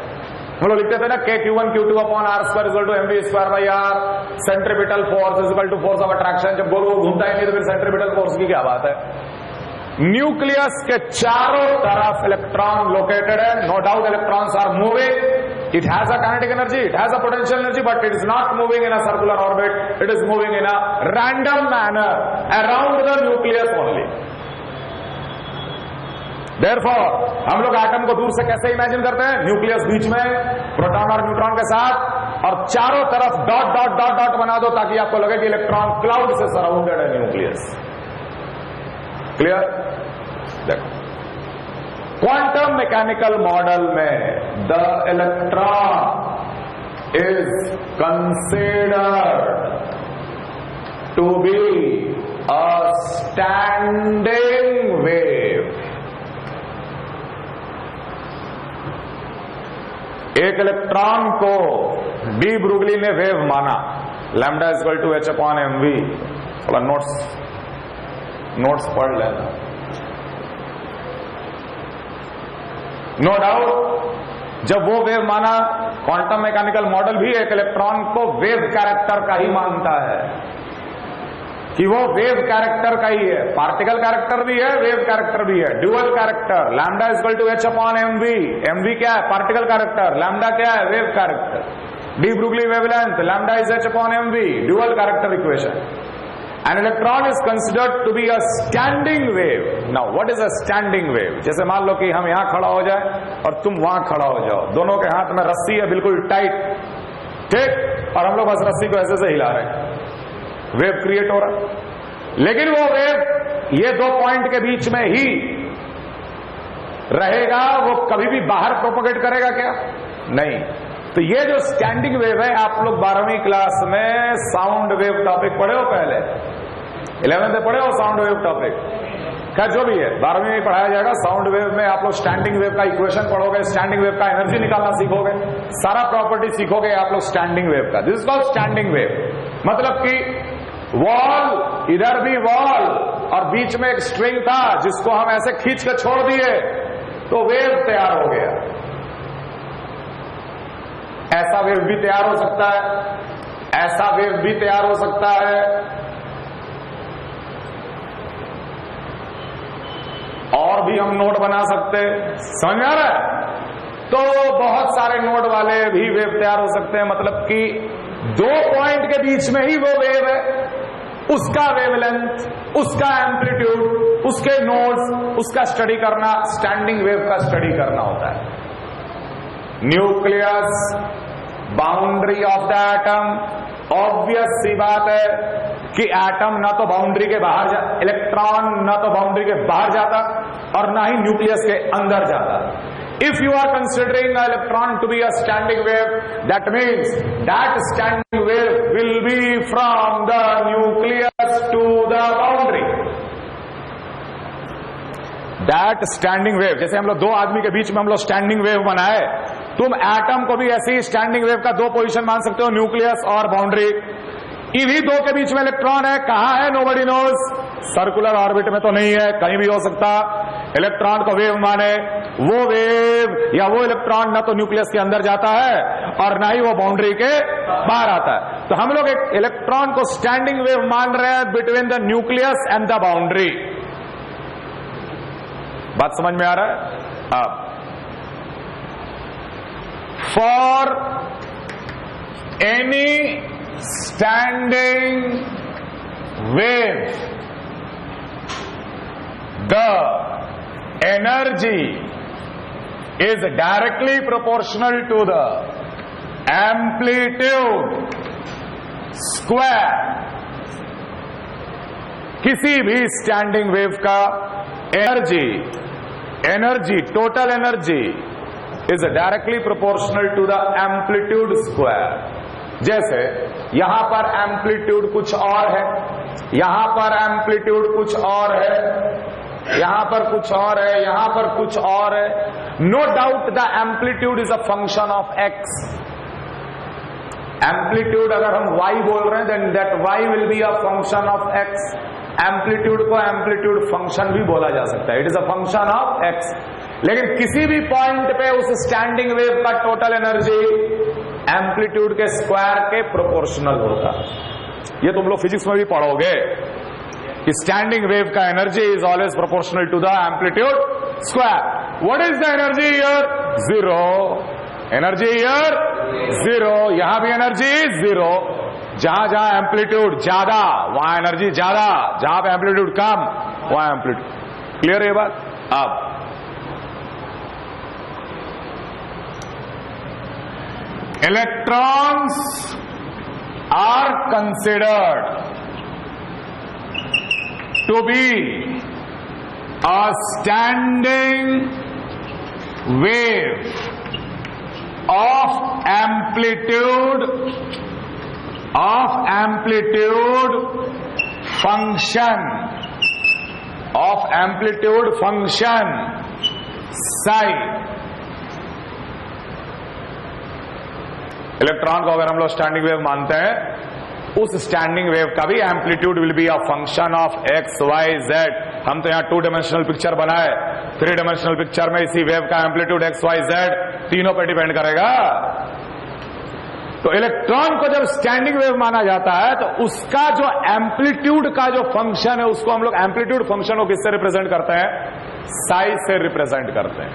हम लोग लिखते थे ना K(Q1 Q2 upon R² equal to mv²/r. Centripetal force is equal to force of attraction. जब गोल घूमता ही नहीं तो फिर सेंट्रीपिटल फोर्स की क्या बात है? न्यूक्लियस के चारों तरफ इलेक्ट्रॉन लोकेटेड है. No doubt electrons are moving. It has a kinetic energy, it has a potential energy, but it is not moving in a circular orbit. It is moving in a random manner around the nucleus only. Therefore, हम लोग एटम को दूर से कैसे इमेजिन करते हैं? न्यूक्लियस बीच में प्रोटॉन और न्यूट्रॉन के साथ, और चारों तरफ डॉट डॉट डॉट डॉट बना दो ताकि आपको लगे कि इलेक्ट्रॉन क्लाउड से सराउंडेड है न्यूक्लियस. क्लियर? देखो, क्वांटम मैकेनिकल मॉडल में the electron is considered to be a standing wave. एक इलेक्ट्रॉन को डी ब्रूगली ने वेव माना. Lambda equal to h/mv. थोड़ा नोट्स पढ़ लेना. नो डाउट जब वो वेव माना, क्वांटम मैकेनिकल मॉडल भी एक इलेक्ट्रॉन को वेव कैरेक्टर का ही मानता है कि वो वेव कैरेक्टर का ही है. पार्टिकल कैरेक्टर भी है, वेव कैरेक्टर भी है, dual character. Lambda equal to h/mv. mv क्या है? Particle character. लैम्डा क्या है? Wave character. De Broglie wavelength. Lambda is h/mv. Dual character equation. An electron is considered to be a standing wave. Now, what is a standing wave? जैसे मान लो कि हम यहां खड़ा हो जाए और तुम वहां खड़ा हो जाओ. दोनों के हाथ में रस्सी है बिल्कुल टाइट, ठीक, और हम लोग बस रस्सी को ऐसे से हिला रहे हैं. वेव क्रिएट हो रहा है. लेकिन वो वेव ये 2 पॉइंट के बीच में ही रहेगा, वो कभी भी बाहर प्रोपोगेट करेगा क्या? नहीं। तो ये जो स्टैंडिंग वेव है, आप लोग 12वीं क्लास में साउंड वेव टॉपिक पढ़े हो, पहले 11th में पढ़े हो साउंड वेव टॉपिक? क्या जो भी है 12वीं में पढ़ाया जाएगा। साउंड वेव में आप लोग स्टैंडिंग वेव का इक्वेशन पढ़ोगे, स्टैंडिंग वेव का एनर्जी निकालना सीखोगे, सारा प्रॉपर्टी सीखोगे आप लोग स्टैंडिंग वेव का। This is called standing wave. मतलब कि वॉल, इधर भी वॉल और बीच में एक स्ट्रिंग था जिसको हम ऐसे खींच के छोड़ दिए तो वेव तैयार हो गया। ऐसा वेव भी तैयार हो सकता है, ऐसा वेव भी तैयार हो सकता है, और भी हम नोड बना सकते। समझ आ रहा है? तो बहुत सारे नोड वाले भी वेव तैयार हो सकते हैं। मतलब कि दो पॉइंट के बीच में ही वो वेव है, उसका वेवलेंथ, उसका एम्पलीट्यूड, उसके नोड्स, उसका स्टडी करना स्टैंडिंग वेव का स्टडी करना होता है। Nucleus, boundary of the atom, obvious सी बात है कि एटम ना तो बाउंड्री के बाहर इलेक्ट्रॉन ना तो बाउंड्री के बाहर जाता और ना ही न्यूक्लियस के अंदर जाता। If you are considering an electron to be a standing wave, that means that standing wave will be from the nucleus to the boundary. That standing wave, जैसे हम लोग दो आदमी के बीच में हम लोग स्टैंडिंग वेव बनाए, तुम एटम को भी ऐसी स्टैंडिंग वेव का दो पोजीशन मान सकते हो, न्यूक्लियस और बाउंड्री। इन्हीं दो के बीच में इलेक्ट्रॉन है, कहां है नोबडी नोज। सर्कुलर ऑर्बिट में तो नहीं है, कहीं भी हो सकता। इलेक्ट्रॉन को वेव माने, वो वेव या वो इलेक्ट्रॉन ना तो न्यूक्लियस के अंदर जाता है और ना ही वो बाउंड्री के बाहर आता है। तो हम लोग एक इलेक्ट्रॉन को स्टैंडिंग वेव मान रहे हैं between the nucleus and the boundary. बात समझ में आ रहा है? अब for any standing wave, the energy is directly proportional to the amplitude square. किसी भी स्टैंडिंग वेव का energy total energy is directly proportional to the amplitude square. जैसे यहां पर एम्पलीट्यूड कुछ और है, यहां पर एम्पलीट्यूड कुछ और है, यहां पर कुछ और है, यहां पर कुछ और है। No doubt the amplitude is a function of x. Amplitude अगर हम y बोल रहे हैं then that y will be a function of x। Amplitude को एम्पलीट्यूड फंक्शन भी बोला जा सकता है, it is a function of x। लेकिन किसी भी पॉइंट पे उस स्टैंडिंग वेव का टोटल एनर्जी एम्पलीट्यूड के स्क्वायर के प्रोपोर्शनल होता। ये तुम लोग फिजिक्स में भी पढ़ोगे कि स्टैंडिंग वेव का energy is always proportional to the amplitude square. What is the energy here? Zero. Energy here zero. यहां भी एनर्जी जीरो। जहां जहां एम्पलीट्यूड ज्यादा वहां एनर्जी ज्यादा, जहां पे एम्पलीट्यूड कम वहां एम्पलीट्यूड। क्लियर है ये बात? अब electrons are considered to be a standing wave of amplitude function psi। Electron को अगर हम लोग स्टैंडिंग वेव मानते हैं, उस स्टैंडिंग वेव का भी amplitude will be a function of x y z. हम तो यहां 2 डायमेंशनल पिक्चर बनाए, 3 डायमेंशनल पिक्चर में इसी वेव का एम्पलीट्यूड एक्स वाई जेड तीनों पर डिपेंड करेगा। तो इलेक्ट्रॉन को जब स्टैंडिंग वेव माना जाता है तो उसका जो एम्पलीट्यूड का जो फंक्शन है उसको हम लोग एम्पलीट्यूड फंक्शन को किससे रिप्रेजेंट करते हैं? साई से रिप्रेजेंट करते हैं।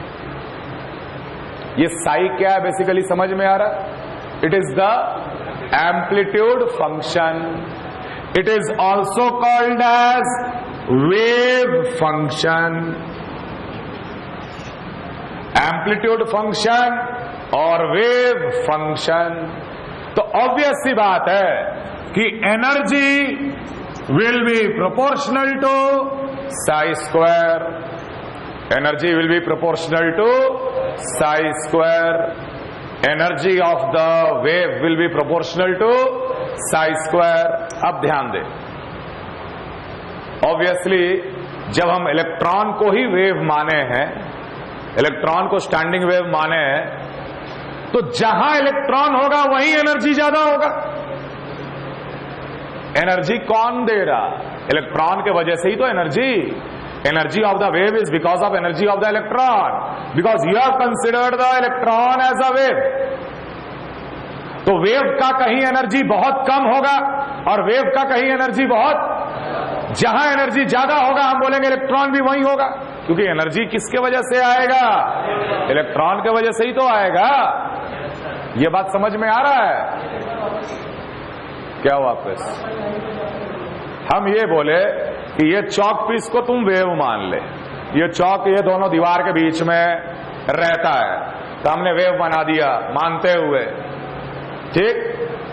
ये साई क्या है बेसिकली समझ में आ रहा है? It is the amplitude function. It is also called as wave function. Amplitude function और wave function। तो ऑब्वियस सी बात है कि energy will be proportional to psi square। Energy will be proportional to psi square. Energy of the wave will be proportional to psi square. अब ध्यान दें, ऑब्वियसली जब हम इलेक्ट्रॉन को ही वेव माने हैं, इलेक्ट्रॉन को स्टैंडिंग वेव माने हैं, तो जहां इलेक्ट्रॉन होगा वहीं एनर्जी ज्यादा होगा। एनर्जी कौन दे रहा? इलेक्ट्रॉन के वजह से ही तो energy of the wave is because of energy of the electron, because you have considered the electron as a wave. तो वेव का कहीं एनर्जी बहुत कम होगा और वेव का कहीं एनर्जी बहुत, जहां एनर्जी ज्यादा होगा हम बोलेंगे इलेक्ट्रॉन भी वहीं होगा, क्योंकि एनर्जी किसके वजह से आएगा? इलेक्ट्रॉन के वजह से ही तो आएगा। यह बात समझ में आ रहा है क्या? वापस हम ये बोले कि ये चौक पीस को तुम वेव मान ले, ये चौक ये दोनों दीवार के बीच में रहता है, तो हमने वेव बना दिया मानते हुए, ठीक।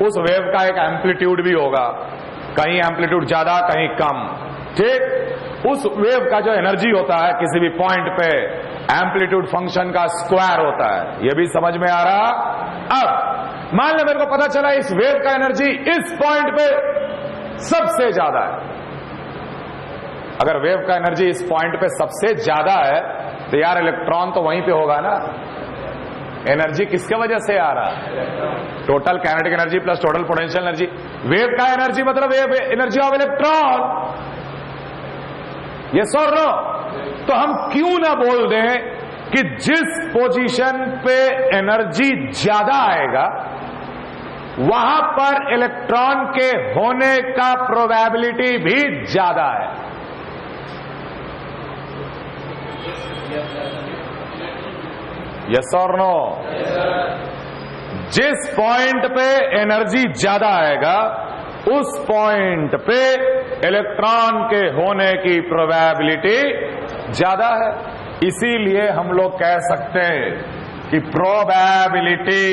उस वेव का एक एम्पलीट्यूड भी होगा, कहीं एम्पलीट्यूड ज्यादा कहीं कम, ठीक। उस वेव का जो एनर्जी होता है किसी भी पॉइंट पे एम्पलीट्यूड फंक्शन का स्क्वायर होता है। ये भी समझ में आ रहा? अब मान लो मेरे को पता चला इस वेव का एनर्जी इस पॉइंट पे सबसे ज्यादा है। अगर वेव का एनर्जी इस पॉइंट पे सबसे ज्यादा है तो यार इलेक्ट्रॉन तो वहीं पे होगा ना। एनर्जी किसके वजह से आ रहा है? Total kinetic energy plus total potential energy. Wave का एनर्जी मतलब wave energy of electron. Yes और नो? तो हम क्यों ना बोल दें कि जिस पोजीशन पे एनर्जी ज्यादा आएगा वहां पर इलेक्ट्रॉन के होने का प्रोबेबिलिटी भी ज्यादा है। यस और नो? जिस पॉइंट पे एनर्जी ज्यादा आएगा उस पॉइंट पे इलेक्ट्रॉन के होने की प्रोबेबिलिटी ज्यादा है। इसीलिए हम लोग कह सकते हैं कि probability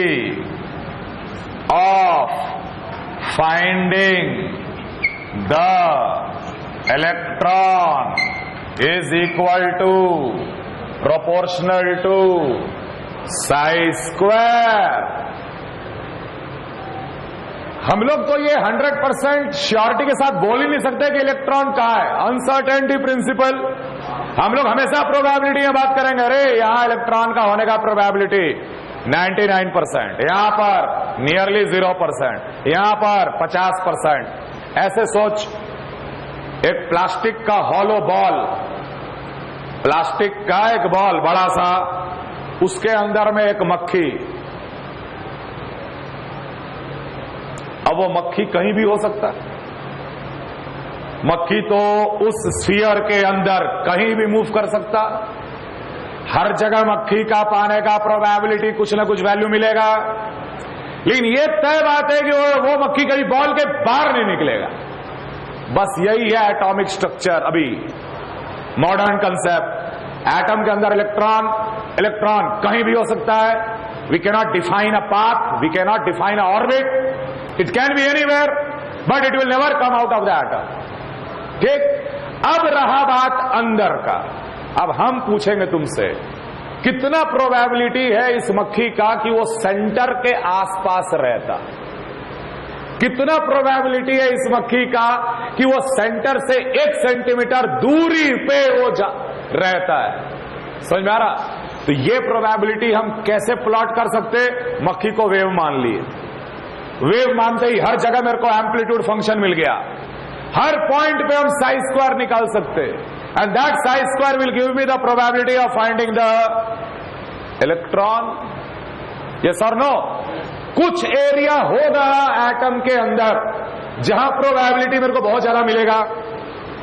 of finding the electron is equal to proportional to psi square. हम लोग तो ये 100% श्योरिटी के साथ बोल ही नहीं सकते कि इलेक्ट्रॉन कहां है। अनसर्टेनिटी प्रिंसिपल, हम लोग हमेशा प्रोबेबिलिटी में बात करेंगे। अरे यहां इलेक्ट्रॉन का होने का प्रोबेबिलिटी 99%, यहां पर नियरली 0%, यहां पर 50%। ऐसे सोच, एक प्लास्टिक का हॉलो बॉल, प्लास्टिक का एक बॉल बड़ा सा, उसके अंदर में एक मक्खी। अब वो मक्खी कहीं भी हो सकता है। मक्खी तो उस स्फीयर के अंदर कहीं भी मूव कर सकता। हर जगह मक्खी का पाने का प्रोबेबिलिटी कुछ ना कुछ वैल्यू मिलेगा, लेकिन ये तय बात है कि वो मक्खी कभी बॉल के बाहर नहीं निकलेगा। बस यही है एटॉमिक स्ट्रक्चर। अभी मॉडर्न कंसेप्ट, एटम के अंदर इलेक्ट्रॉन कहीं भी हो सकता है। We cannot define a path, we cannot define a orbit, it can be anywhere but it will never come out of the atom, ठीक। अब रहा बात अंदर का। अब हम पूछेंगे तुमसे, कितना प्रोबेबिलिटी है इस मक्खी का कि वो सेंटर के आसपास रहता? कितना प्रोबेबिलिटी है इस मक्खी का कि वो सेंटर से 1 सेंटीमीटर दूरी पे वो रहता है? समझ में आ रहा? तो ये प्रोबेबिलिटी हम कैसे प्लॉट कर सकते? मक्खी को वेव मान लिए, वेव मानते ही हर जगह मेरे को एम्पलीट्यूड फंक्शन मिल गया। हर पॉइंट पे हम साई स्क्वायर निकाल सकते, and that Sai square will give me the probability of finding the electron. Yes और नो? कुछ एरिया होगा एटम के अंदर जहां प्रोबेबिलिटी मेरे को बहुत ज्यादा मिलेगा,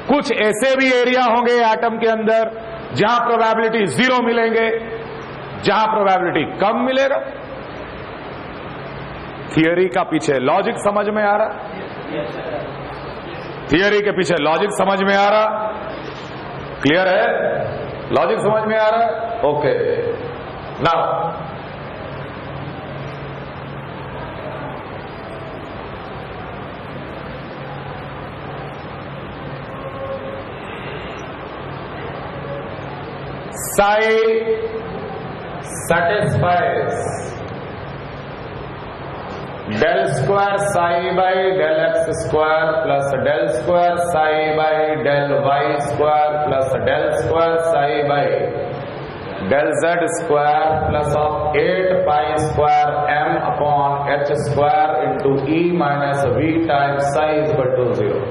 कुछ ऐसे भी एरिया होंगे एटम के अंदर जहां प्रोबेबिलिटी 0 मिलेंगे, जहां प्रोबेबिलिटी कम मिलेगा। थियरी का पीछे लॉजिक समझ में आ रहा? थियरी के पीछे लॉजिक समझ में आ रहा? क्लियर है? लॉजिक समझ में आ रहा है? Okay. Now psi satisfies del square psi by del x square plus del square psi by del y square plus del square psi by del z square plus of 8 pi square m upon h square into e minus v times psi is equal to 0.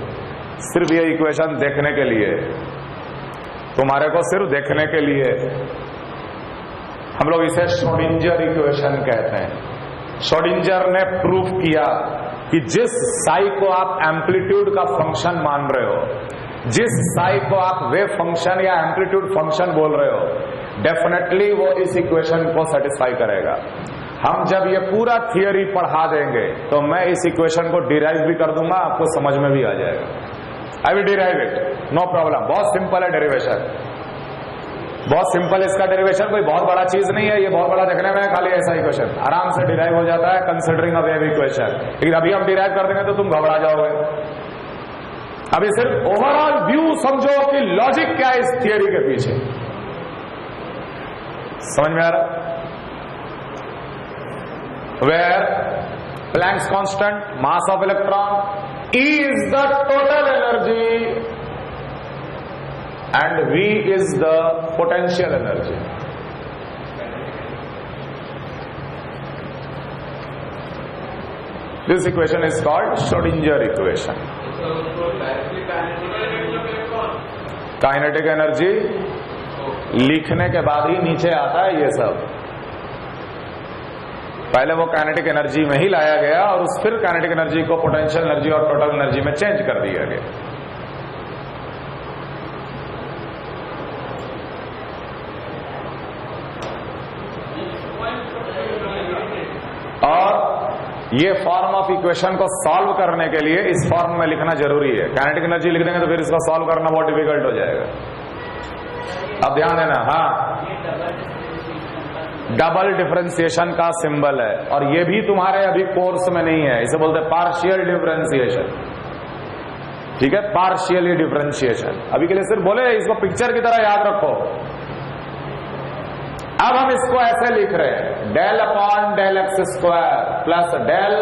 सिर्फ ये इक्वेशन देखने के लिए, तुम्हारे को सिर्फ देखने के लिए, हम लोग इसे श्रोडिंजर इक्वेशन कहते हैं। श्रोडिंजर ने प्रूफ किया कि जिस साई को आप एम्पलीट्यूड का फंक्शन मान रहे हो, जिस साई को आप वेव फंक्शन या एम्पलीट्यूड फंक्शन बोल रहे हो, डेफिनेटली वो इस इक्वेशन को सेटिस्फाई करेगा। हम जब ये पूरा थियरी पढ़ा देंगे तो मैं इस इक्वेशन को डिराइव भी कर दूंगा, आपको समझ में भी आ जाएगा। I will derive it, no problem. बहुत सिंपल है डेरिवेशन, बहुत सिंपल। इसका डेरिवेशन कोई बहुत बड़ा चीज नहीं है, ये बहुत बड़ा देखने में खाली ऐसा इक्वेशन आराम से डिराइव हो जाता है कंसिडरिंग अ वेव इक्वेशन। लेकिन अभी हम डिराइव कर देंगे तो तुम घबरा जाओगे। अभी सिर्फ ओवरऑल व्यू समझो कि लॉजिक क्या है इस थियरी के पीछे। समझ में आ रहा? Where Planck's constant, mass of electron, E is the total energy and V is the potential energy. This equation is called Schrodinger equation. Kinetic energy लिखने के बाद ही नीचे आता है ये सब। पहले वो काइनेटिक एनर्जी में ही लाया गया और उस फिर काइनेटिक एनर्जी को पोटेंशियल एनर्जी और टोटल एनर्जी में चेंज कर दिया गया। और ये फॉर्म ऑफ इक्वेशन को सॉल्व करने के लिए इस फॉर्म में लिखना जरूरी है। काइनेटिक एनर्जी लिख देंगे तो फिर इसको सॉल्व करना बहुत डिफिकल्ट हो जाएगा। अब ध्यान देना, हाँ, डबल डिफरेंशिएशन का सिंबल है और ये भी तुम्हारे अभी कोर्स में नहीं है। इसे बोलते हैं पार्शियल डिफरेंशिएशन। ठीक है, पार्शियली डिफरेंशिएशन। अभी के लिए सिर्फ बोले, इसको पिक्चर की तरह याद रखो। अब हम इसको ऐसे लिख रहे हैं, del upon del x square plus del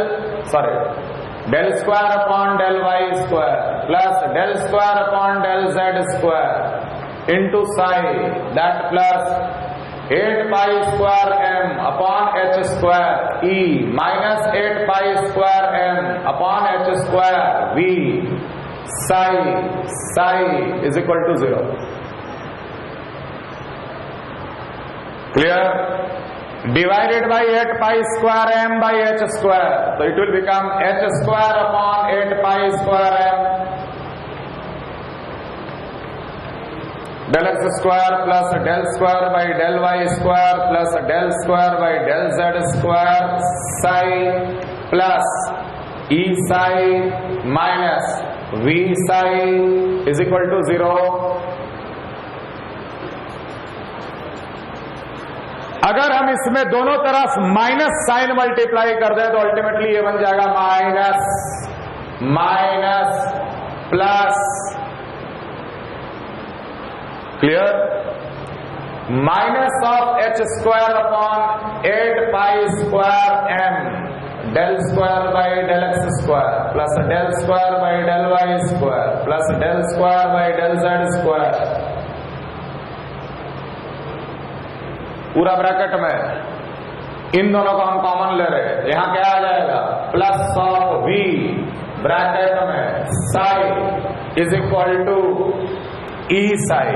square upon del y square plus del square upon del z square into psi that plus 8 pi square m upon h square e minus 8 pi square m upon h square v psi is equal to 0. Clear? Divided by 8 pi square m by h square, so it will become h square upon 8 pi square m del x square plus del square by del y square plus del square by del z square psi plus e psi minus v psi is equal to 0. अगर हम इसमें दोनों तरफ माइनस साइन मल्टीप्लाई कर दें तो अल्टीमेटली ये बन जाएगा minus plus. Clear? Minus of h square upon 8 pi square m del square by del x square plus del square by del y square plus del square by del z square, पूरा ब्रैकेट में इन दोनों को हम कॉमन ले रहे हैं। यहां क्या आ जाएगा? प्लस ऑफ वी ब्रैकेट में Sai is equal to E Sai.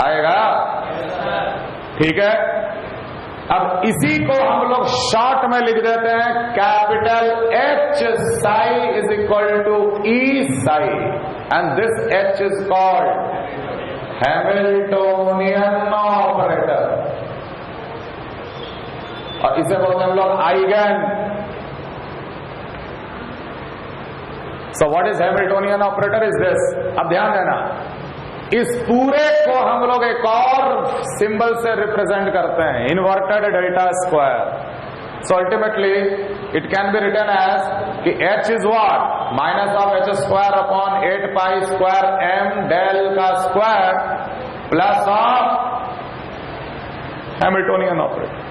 आएगा? ठीक है। अब इसी को हम लोग शॉर्ट में लिख देते हैं, capital H psi is equal to E psi and this H is called Hamiltonian operator और इसे बोलते हैं हम लोग eigen. So what is Hamiltonian operator is this. अब ध्यान देना, इस पूरे को हम लोग एक और सिंबल से रिप्रेजेंट करते हैं, inverted delta square. So ultimately it can be written as कि h is what minus of h square upon 8 pi square m del का square plus of Hamiltonian operator.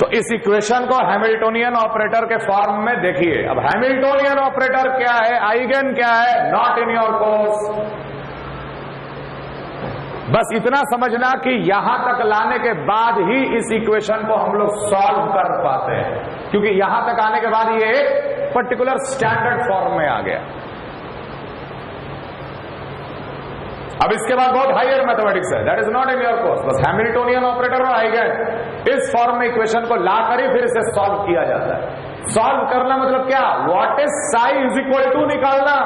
तो इस इक्वेशन को हैमिल्टोनियन ऑपरेटर के फॉर्म में देखिए। अब हैमिल्टोनियन ऑपरेटर क्या है, आइगन क्या है, नॉट इन योर कोर्स। बस इतना समझना कि यहां तक लाने के बाद ही इस इक्वेशन को हम लोग सॉल्व कर पाते हैं, क्योंकि यहां तक आने के बाद ये एक पर्टिकुलर स्टैंडर्ड फॉर्म में आ गया। अब इसके बाद बहुत हायर मैथमेटिक्स है, that is not in your course. बस हैमिल्टोनियन ऑपरेटर और आइगन इस फॉर्म में इक्वेशन को लाकर ही फिर इसे सॉल्व किया जाता है। सॉल्व करना मतलब क्या, what is psi is equal to निकालना।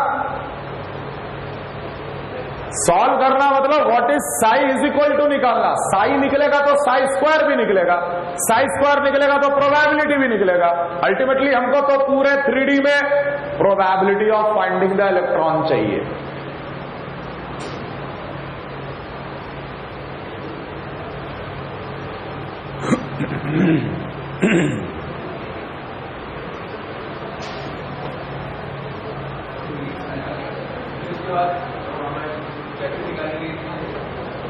सॉल्व करना मतलब what is psi is equal to निकालना। साई निकलेगा तो साई स्क्वायर भी निकलेगा, साई स्क्वायर निकलेगा तो प्रोबेबिलिटी भी निकलेगा। अल्टीमेटली हमको तो पूरे 3D में probability of finding the electron चाहिए।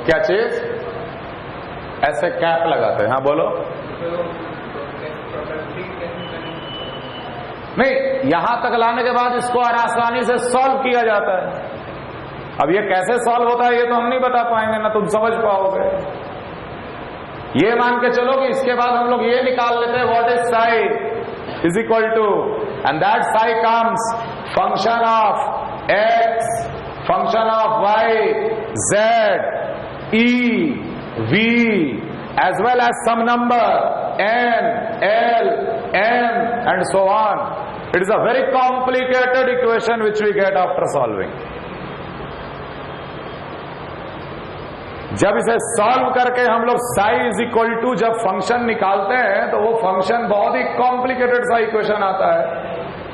क्या चीज, ऐसे कैप लगाते हैं, हाँ बोलो। नहीं, यहां तक लाने के बाद इसको आसानी से सॉल्व किया जाता है। अब ये कैसे सॉल्व होता है ये तो हम नहीं बता पाएंगे, ना तुम समझ पाओगे। ये मान के चलो कि इसके बाद हम लोग ये निकाल लेते हैं what is psi is equal to, and that psi comes function of x, function of y, z, E, V, as well as some number N, L, M and so on. It is a very complicated equation which we get after solving. जब इसे सॉल्व करके हम लोग साई इज इक्वल टू जब फंक्शन निकालते हैं तो वो फंक्शन बहुत ही कॉम्प्लिकेटेड सा इक्वेशन आता है,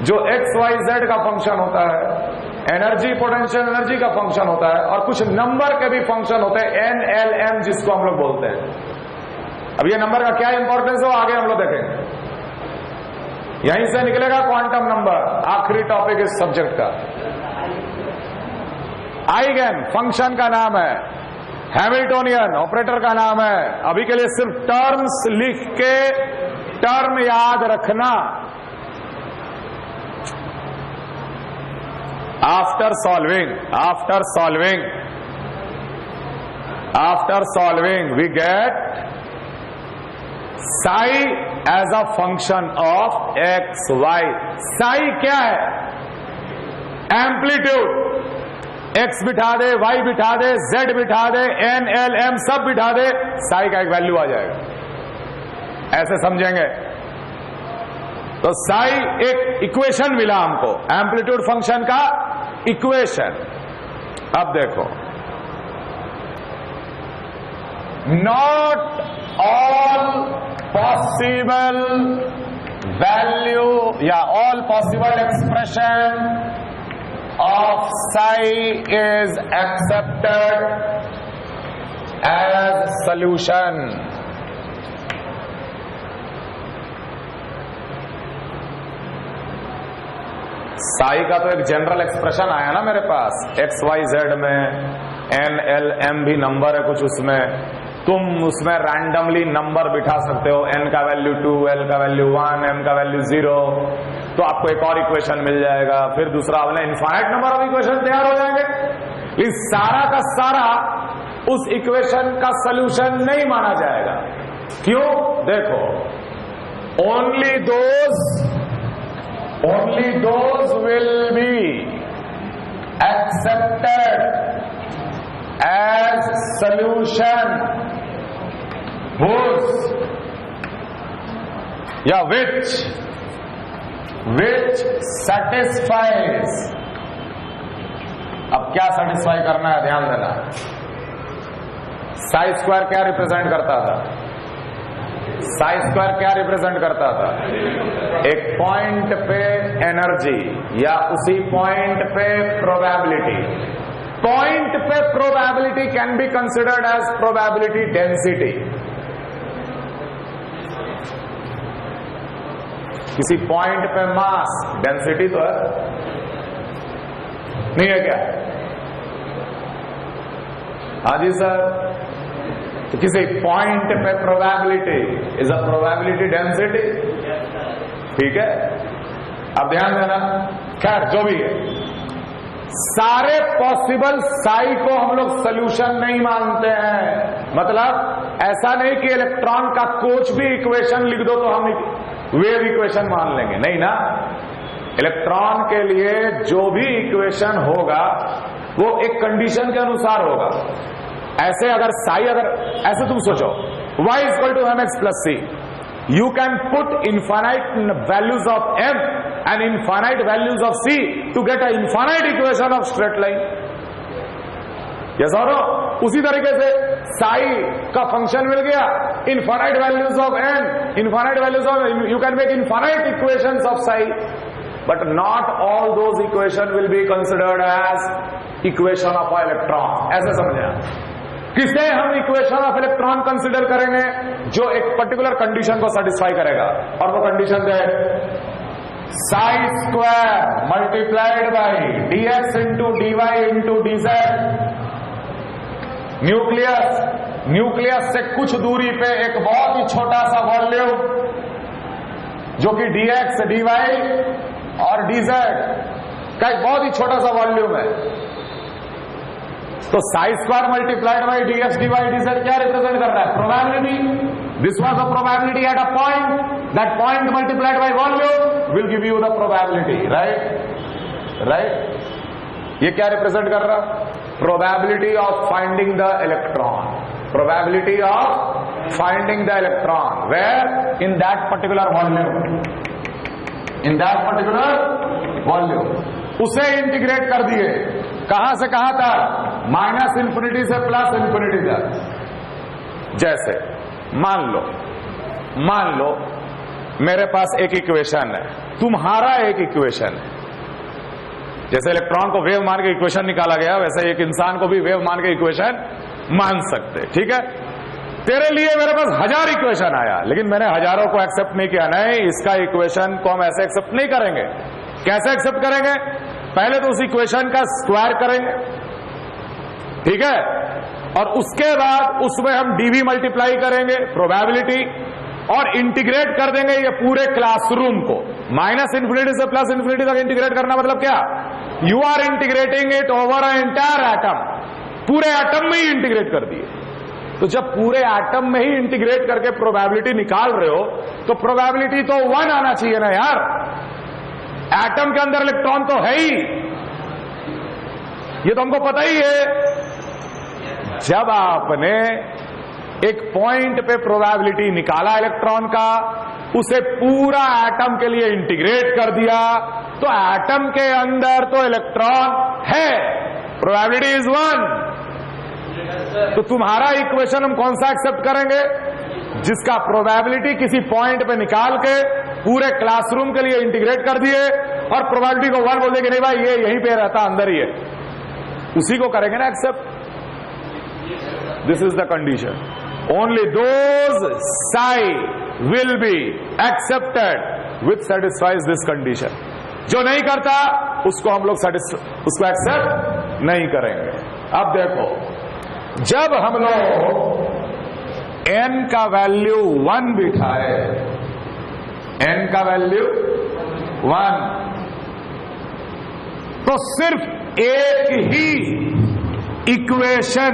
जो एक्स वाई जेड का फंक्शन होता है, एनर्जी पोटेंशियल एनर्जी का फंक्शन होता है, और कुछ नंबर के भी फंक्शन होते हैं, एन एल एम जिसको हम लोग बोलते हैं। अब ये नंबर का क्या इंपॉर्टेंस है आगे हम लोग देखेंगे। यहीं से निकलेगा क्वांटम नंबर, आखिरी टॉपिक इस सब्जेक्ट का। आइगन फंक्शन का नाम है, हैमिल्टोनियन ऑपरेटर का नाम है। अभी के लिए सिर्फ टर्म्स लिख के टर्म याद रखना। After solving, we get psi as a function of x, y. Psi क्या है? एम्पलीट्यूड। x बिठा दे, y बिठा दे, z बिठा दे, n, l, m सब बिठा दे, psi का एक वैल्यू आ जाएगा। ऐसे समझेंगे तो साई एक इक्वेशन मिला हमको, एम्पलीट्यूड फंक्शन का इक्वेशन। अब देखो, नॉट ऑल पॉसिबल वैल्यू या all possible expression of psi is accepted as solution. Psi का तो एक जनरल एक्सप्रेशन आया ना मेरे पास, एक्स वाई जेड में, एन एल एम भी नंबर है कुछ उसमें, तुम उसमें रैंडमली नंबर बिठा सकते हो, एन का वैल्यू 2, एल का वैल्यू 1, एम का वैल्यू 0, तो आपको एक और इक्वेशन मिल जाएगा। फिर दूसरा वाला इनफाइनाइट नंबर ऑफ इक्वेशन तैयार हो जाएंगे। इस सारा का सारा उस इक्वेशन का सोल्यूशन नहीं माना जाएगा। क्यों? देखो, only those will be accepted as solution whose या which satisfies। अब क्या सेटिस्फाई करना है ध्यान देना। साई स्क्वायर क्या रिप्रेजेंट करता था? साई स्क्वायर क्या रिप्रेजेंट करता था? एक पॉइंट पे एनर्जी या उसी पॉइंट पे प्रोबेबिलिटी। पॉइंट पे probability can be considered as probability density. किसी पॉइंट पे मास, डेंसिटी तो है नहीं है क्या? हाँ जी सर। तो किसी पॉइंट पे probability is a probability density, ठीक है? अब ध्यान देना। खैर जो भी है, सारे पॉसिबल साई को हम लोग सोल्यूशन नहीं मानते हैं। मतलब ऐसा नहीं कि इलेक्ट्रॉन का कुछ भी इक्वेशन लिख दो तो हम वेव इक्वेशन मान लेंगे, नहीं ना। इलेक्ट्रॉन के लिए जो भी इक्वेशन होगा वो एक कंडीशन के अनुसार होगा। ऐसे अगर साई, अगर ऐसे तुम सोचो y equal to mx plus c, you can put infinite values of m and infinite values of c to get an infinite equation of straight line. yes or no? उसी तरीके से साई का फंक्शन मिल गया, infinite values of n, infinite values of, you can make infinite equations of psi, but not all those equation will be considered as equation of electron. ऐसे समझे? किसे हम इक्वेशन ऑफ इलेक्ट्रॉन कंसिडर करेंगे? जो एक पर्टिकुलर कंडीशन को सेटिस्फाई करेगा, और वो कंडीशन है Sai square multiplied by dx into dy into dz। Nucleus से कुछ दूरी पे एक बहुत ही छोटा सा वॉल्यूम जो कि dx dy और dz का एक बहुत ही छोटा सा वॉल्यूम है। तो psi square multiplied by dx dy dz क्या रिप्रेजेंट कर रहा है? Probability. This was the probability at a point, that point multiplied by volume will give you the probability, right. ये क्या रिप्रेजेंट कर रहा? Probability of finding the electron, probability of finding the electron where in that particular volume, in that particular volume. उसे इंटीग्रेट कर दिए, कहां से कहां तक? माइनस इंफिनिटी से प्लस इंफिनिटी तक। जैसे मान लो मेरे पास एक इक्वेशन है, तुम्हारा एक इक्वेशन है। जैसे इलेक्ट्रॉन को वेव मान के इक्वेशन निकाला गया, वैसे एक इंसान को भी वेव मान के इक्वेशन मान सकते, ठीक है? तेरे लिए मेरे पास 1000 इक्वेशन आया, लेकिन मैंने हजारों को एक्सेप्ट नहीं किया। नहीं, इसका इक्वेशन को हम ऐसे एक्सेप्ट नहीं करेंगे। कैसे एक्सेप्ट करेंगे? पहले तो उस इक्वेशन का स्क्वायर करेंगे, ठीक है? और उसके बाद उसमें हम डीवी मल्टीप्लाई करेंगे, प्रोबेबिलिटी, और इंटीग्रेट कर देंगे ये पूरे क्लासरूम को। माइनस इंफिनिटी से प्लस इंफिनिटी तक इंटीग्रेट करना मतलब क्या? You are integrating it over a entire atom, पूरे एटम में ही इंटीग्रेट कर दिए। तो जब पूरे एटम में ही इंटीग्रेट करके प्रोबेबिलिटी निकाल रहे हो तो प्रोबेबिलिटी तो 1 आना चाहिए ना यार। एटम के अंदर इलेक्ट्रॉन तो है ही, ये तो हमको पता ही है। जब आपने एक पॉइंट पे प्रोबेबिलिटी निकाला इलेक्ट्रॉन का, उसे पूरा एटम के लिए इंटीग्रेट कर दिया, तो एटम के अंदर तो इलेक्ट्रॉन है, प्रोबेबिलिटी इज 1। तो तुम्हारा इक्वेशन हम कौन सा एक्सेप्ट करेंगे? जिसका प्रोबेबिलिटी किसी पॉइंट पे निकाल के पूरे क्लासरूम के लिए इंटीग्रेट कर दिए और प्रोबेबिलिटी को 1 बोल दे कि नहीं भाई ये यहीं पे रहता, अंदर ही है, उसी को करेंगे ना accept. This is the condition. Only those psi will be accepted with satisfies this condition. जो नहीं करता उसको हम लोग उसको एक्सेप्ट नहीं करेंगे। अब देखो, जब हम लोग n का वैल्यू 1 बिठाए, n का वैल्यू 1, तो सिर्फ एक ही इक्वेशन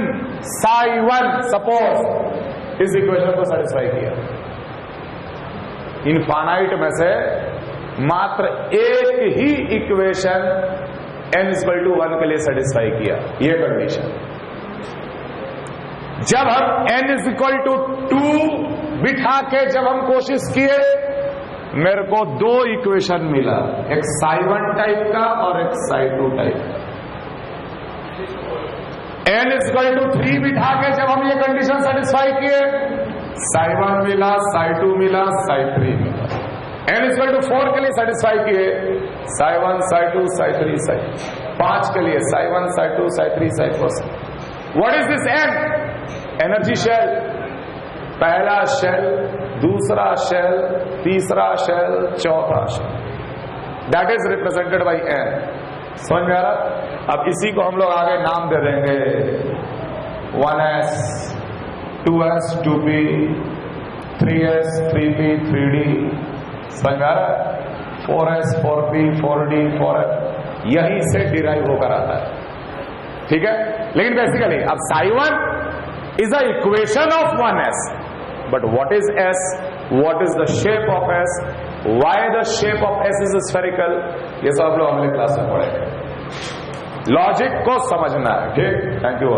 साई 1 सपोज इस इक्वेशन को सेटिस्फाई किया। इनफाइनाइट में से मात्र एक ही इक्वेशन n=1 के लिए सेटिस्फाई किया, ये कंडीशन। जब हम n=2 बिठा के जब हम कोशिश किए, मेरे को 2 इक्वेशन मिला, एक साई 1 टाइप का और एक साई 2 टाइप का। n=3 बिठा के जब हम ये कंडीशन सेटिस्फाई किए, साई 1 मिला, साई 2 मिला, साई 3 मिला। n=4 के लिए सेटिस्फाई किए, साई 1, साई 2, साई 3, साई 5 के लिए psi 1, psi 2, psi 3, psi 4। What is this n? Energy shell. पहला शेल दूसरा शेल, तीसरा शेल, चौथा shell, that is represented by n. समझ में आ रहा? अब इसी को हम लोग आगे नाम दे देंगे 1s, 2s, 2p, 3s, 3p, 3d। समझ में आ रहा? 4s, 4p, 4d, 4f, यही से डिराइव होकर आता है। ठीक है, लेकिन बेसिकली अब psi1 is the equation of 1s, but what is s, what is the shape of s, why the shape of s is spherical, ये सब आप लोग अगले क्लास में पढ़ेंगे। लॉजिक को समझना है। ठीक, थैंक यू।